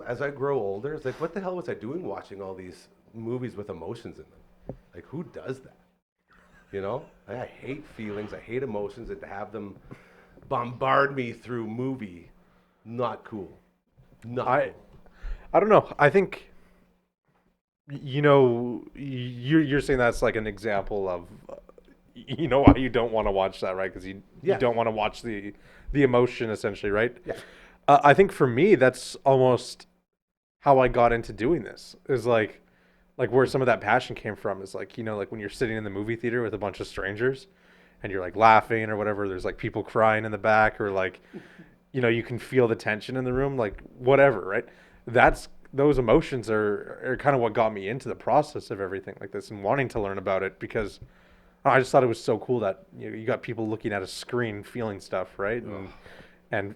as I grow older, it's like, what the hell was I doing watching all these movies with emotions in them? Like, who does that? You know, I hate feelings, I hate emotions, and to have them bombard me through movie, not cool. Not cool. I don't know. I think, you're saying that's like an example of, why you don't want to watch that, right? Because you don't want to watch the emotion, essentially, right? Yeah. I think for me, that's almost how I got into doing this. Is like where some of that passion came from is like, like when you're sitting in the movie theater with a bunch of strangers and you're like laughing or whatever, there's like people crying in the back or like, you can feel the tension in the room, like whatever, right? Those emotions are kind of what got me into the process of everything like this and wanting to learn about it because I just thought it was so cool that you got people looking at a screen feeling stuff, right? And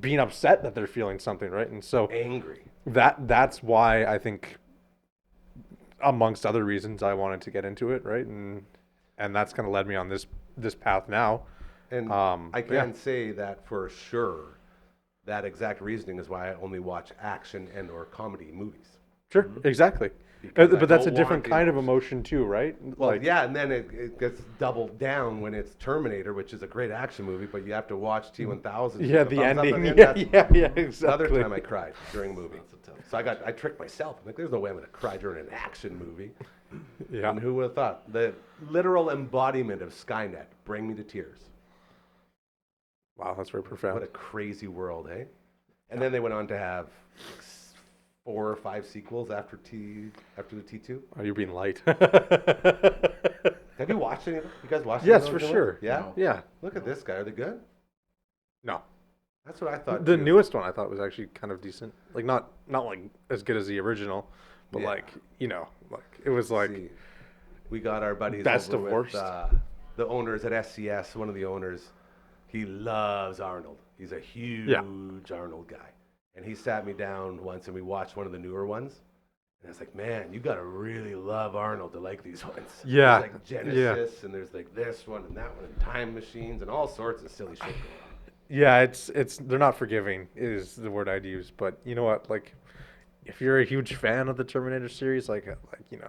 being upset that they're feeling something, right? And so Angry. that's why I think, amongst other reasons, I wanted to get into it, right? And that's kind of led me on this path now. And I can say that for sure, that exact reasoning is why I only watch action and or comedy movies. Sure, exactly. Because I But that's a don't different want the kind of emotion. emotion too, right? Well, Like, yeah, and then it gets doubled down when it's Terminator, which is a great action movie, but you have to watch T-1000. Yeah, with the thumbs up at ending. end. Yeah, That's yeah, the exactly. other time I cried during a movie. So I tricked myself. I'm like, there's no way I'm going to cry during an action movie. Yeah. And who would have thought? The literal embodiment of Skynet, bring me to tears. Wow, that's very What profound. a crazy world, eh? And then they went on to have 4 or 5 sequels after the T2. Oh, you're being light. Have you watched any of them? You guys watched Yes, any of for those? sure. Yeah? No. Yeah. Look at this guy. Are they good? No. That's what I thought. The too. newest one I thought was actually kind of decent. Like not like as good as the original, but Yeah. like it was like See, we got our buddies Best over of with, worst. the owners at SCS. One of the owners, he loves Arnold. He's a huge Arnold guy. And he sat me down once and we watched one of the newer ones. And I was like, man, you got to really love Arnold to like these ones. Yeah, There's like Genesis and there's like this one and that one and time machines and all sorts of silly shit going on. yeah, it's they're not forgiving is the word I'd use, but you know what? Like if you're a huge fan of the Terminator series, like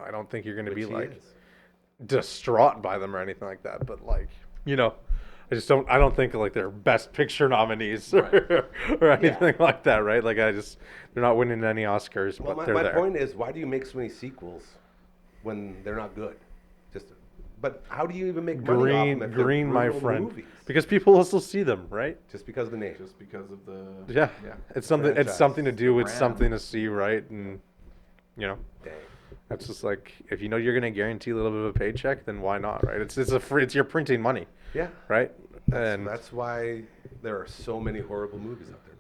I don't think you're going to be Which he like is. distraught by them or anything like that, but like, I don't think like they're best picture nominees or anything like that, right? Like they're not winning any Oscars, Well, but they're my there. point is, why do you make so many sequels when they're not good? But how do you even make money off them if they're green, my brutal friend. movies? Because people will still see them, right? Just because of the name. Just because of the Yeah. It's something. It's franchise, something to do with brand. something to see, right? And Dang. that's just like if you know you're going to guarantee a little bit of a paycheck, then why not, right? It's you're printing money, Yeah. right? And That's why there are so many horrible movies out there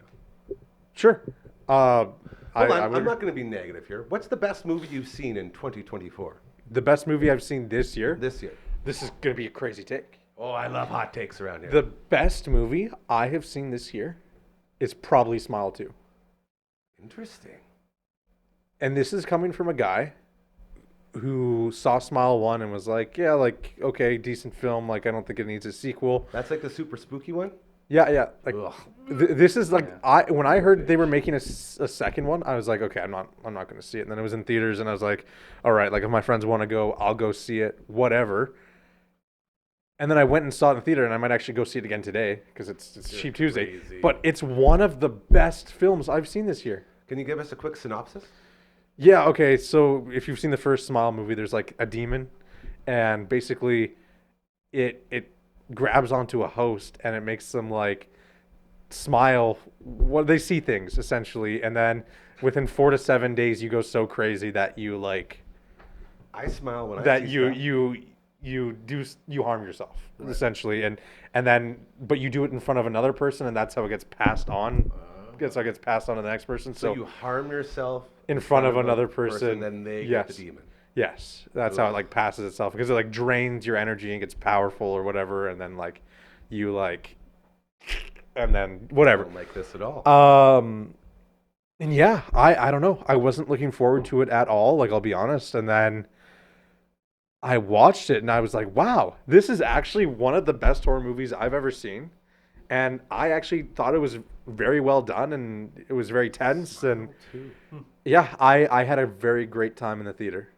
now. sure, Hold on, I I'm would, not going to be negative here. What's the best movie you've seen in 2024? the best movie I've seen this year. This year. This is gonna be a crazy take. Oh, I love hot takes around here. The best movie I have seen this year is probably Smile 2. Interesting. And this is coming from a guy who saw Smile 1 and was like, yeah, like, okay, decent film. Like, I don't think it needs a sequel. That's like the super spooky one? Yeah. Like, Ugh. this is like, when I heard they were making a second one, I was like, okay, I'm not going to see it. And then it was in theaters, and I was like, all right, like, if my friends want to go, I'll go see it, whatever. And then I went and saw it in the theater, and I might actually go see it again today because it's Cheap Tuesday. crazy. But it's one of the best films I've seen this year. Can you give us a quick synopsis? Yeah, okay, so if you've seen the first Smile movie, there's like a demon, and basically it grabs onto a host and it makes them like smile. Well, they see things essentially, and then within 4 to 7 days you go so crazy that you like I smile when I that see you harm yourself essentially, and then but you do it in front of another person, and that's how it gets passed on. That's how it gets passed on to the next person. So you harm yourself in front of another person, then they yes. get the demon. Yes, that's how it like passes itself, because it like drains your energy and gets powerful or whatever, and then like you like, and then I whatever. don't like this at all. And yeah, I don't know. I wasn't looking forward to it at all. Like, I'll be honest. And then I watched it and I was like, wow, this is actually one of the best horror movies I've ever seen. And I actually thought it was very well done, and it was very tense. And yeah, I had a very great time in the theater.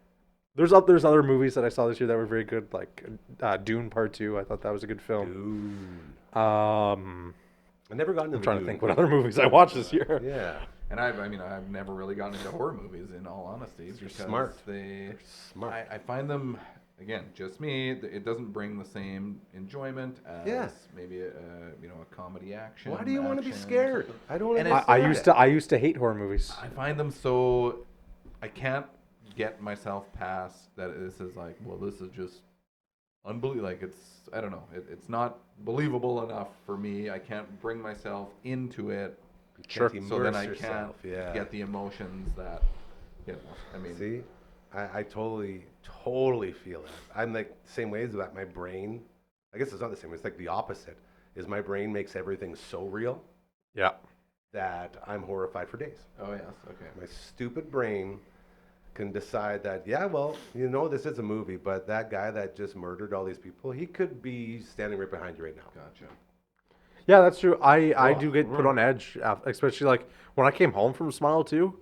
There's other movies that I saw this year that were very good, like Dune Part 2. I thought that was a good film. I never got into I'm trying to think what other movies I watched this year. Yeah. And I've never really gotten into horror movies, in all honesty, because smart. they Smart. I find them, again, just me. It doesn't bring the same enjoyment as maybe a comedy action. Why do you want to be action. scared? I don't And understand. I used to hate horror movies. I find them so, I can't get myself past that. This is like, well, this is just unbelievable. Like, I don't know. It's not believable enough for me. I can't bring myself into it. Sure. So then I can't get the emotions that, See, I totally feel it. I'm like the same way as that. My brain, I guess it's not the same. It's like the opposite. Is my brain makes everything so real Yeah. that I'm horrified for days. Oh yes, okay. My stupid brain can decide that, this is a movie, but that guy that just murdered all these people, he could be standing right behind you right now. Gotcha. Yeah, that's true. I do get put on edge, especially like when I came home from Smile 2.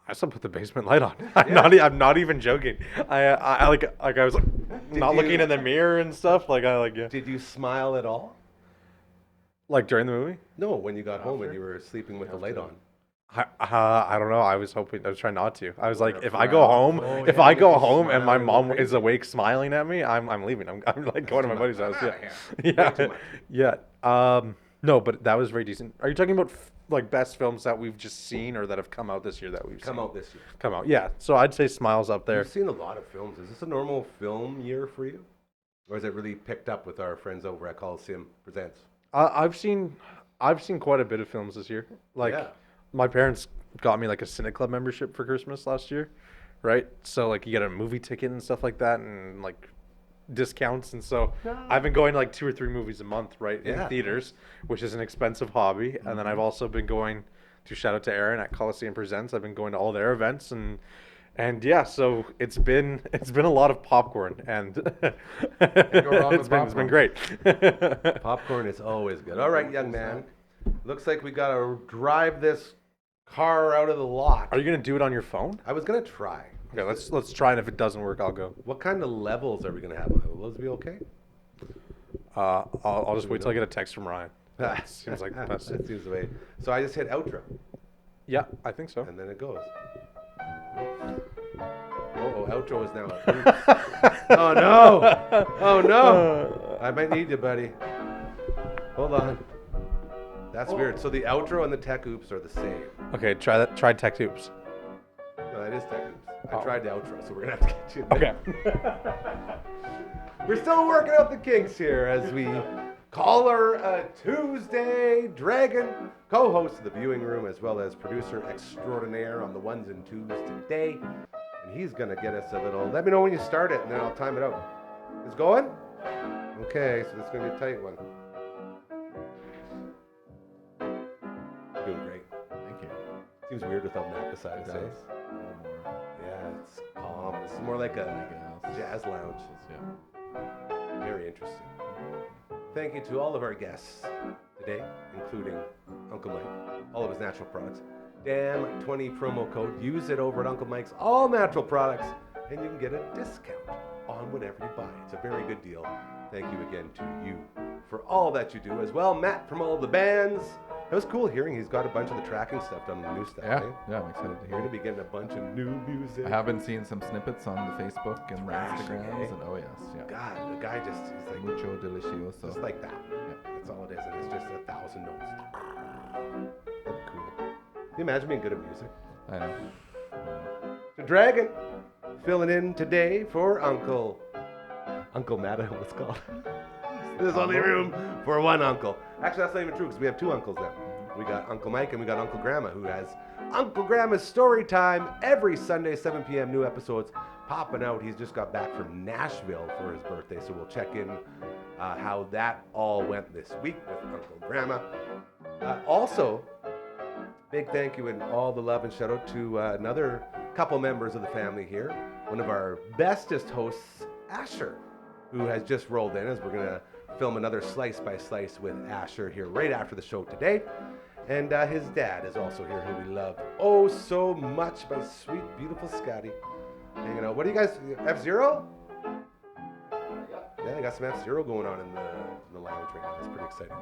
I still put the basement light on. I'm not even joking. I was like not looking in the mirror and stuff. Did you smile at all? Like during the movie? No, when you got home and you were sleeping with the light on. I don't know. I was trying not to. I was like, if I frown. go home, Oh, if yeah, I you go can home and my smile mom and is awake smiling at me, I'm leaving. I'm like going to my buddy's house. Way too much. Yeah. No, but that was very decent. Are you talking about like best films that we've just seen or that have come out this year that we've Come seen? out this year. Come out. Yeah. So I'd say Smile's up there. You've seen a lot of films. Is this a normal film year for you? Or is it really picked up with our friends over at Coliseum Presents? I've seen quite a bit of films this year. Like my parents got me like a Cine Club membership for Christmas last year, right? So like you get a movie ticket and stuff like that, and like discounts, and so I've been going to like 2 or 3 movies a month, right, in theaters, which is an expensive hobby. And then I've also been going to, shout out to Aaron at Coliseum Presents. I've been going to all their events, and yeah, so it's been a lot of popcorn, and it's been great. Popcorn is always good. All right, young man. Looks like we got to drive this car out of the lot. Are you gonna do it on your phone? I was going to try. Okay, let's try, and if it doesn't work, I'll go. What kind of levels are we going to have? Will those be okay? I'll just wait till I get a text from Ryan. That seems like the best. That seems the way. So I just hit outro, Yeah, I think so. and then it goes. Oh, outro is now up. Oh, no. Oh, no. I might need you, buddy. Hold on. That's weird. So the outro and the tech oops are the same. Okay, try that. Try Tech Hoops. No, that is tech oops. I tried the outro, so we're going to have to get you. Okay. We're still working out the kinks here as we Caller Tuesday, Dragon, co-host of the viewing room, as well as producer extraordinaire on the ones and twos today. And he's gonna get us a little. Let me know when you start it, and then I'll time it out. It's going? Okay, so this is gonna be a tight one. You're doing great. Thank you. Seems weird without Matt beside It us. does. Eh? A little more. Yeah, it's calm. This is more like a jazz lounge. Yeah. Very interesting. Thank you to all of our guests today, including Uncle Mike, all of his natural products. DAM20 promo code. Use it over at Uncle Mike's all natural products, and you can get a discount on whatever you buy. It's a very good deal. Thank you again to you for all that you do as well. Matt from all the bands. It was cool hearing he's got a bunch of the tracking stuff done, the new stuff. Yeah, eh? yeah, I'm excited to You're hear going it. to be getting a bunch of new music. I have been seeing some snippets on the Facebook and the Thrashing, Instagrams, eh? and oh yes, yeah. God, the guy he's like, Mucho delicioso. just like that. Yeah. That's all it is, and it's just 1,000 notes. That's cool. Can you imagine being good at music? I know. The Dragon, filling in today for Uncle Matt, I almost called. There's only room for one uncle. Actually, that's not even true because we have two uncles now. We got Uncle Mike and we got Uncle Grandma, who has Uncle Grandma's Story Time every Sunday, 7 p.m. New episodes popping out. He's just got back from Nashville for his birthday, so we'll check in how that all went this week with Uncle Grandma. Also, big thank you and all the love and shout out to another couple members of the family here. One of our bestest hosts, Asher, who has just rolled in, as we're going to film another Slice by Slice with Asher here right after the show today. And his dad is also here, who we love oh so much, my sweet, beautiful Scotty. Hanging out. What do you guys, F-Zero? Yeah, I got some F-Zero going on in the lounge right now. That's pretty exciting.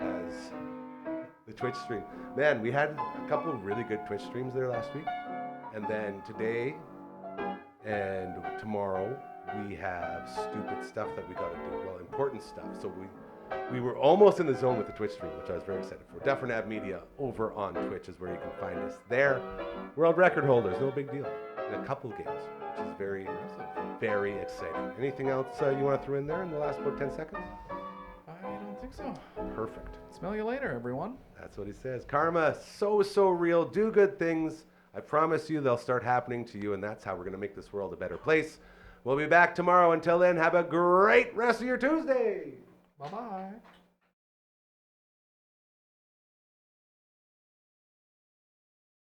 As the Twitch stream. Man, we had a couple of really good Twitch streams there last week. And then today and tomorrow, we have stupid stuff that we got to do. Well, important stuff. So we were almost in the zone with the Twitch stream, which I was very excited for. Dufferin Ave Media over on Twitch is where you can find us there. World record holders, no big deal. In a couple of games, which is very, very exciting. Anything else you want to throw in there in the last about 10 seconds? I don't think so. Perfect. Smell you later, everyone. That's what he says. Karma, so real. Do good things. I promise you they'll start happening to you, and that's how we're going to make this world a better place. We'll be back tomorrow. Until then, have a great rest of your Tuesday. Bye-bye.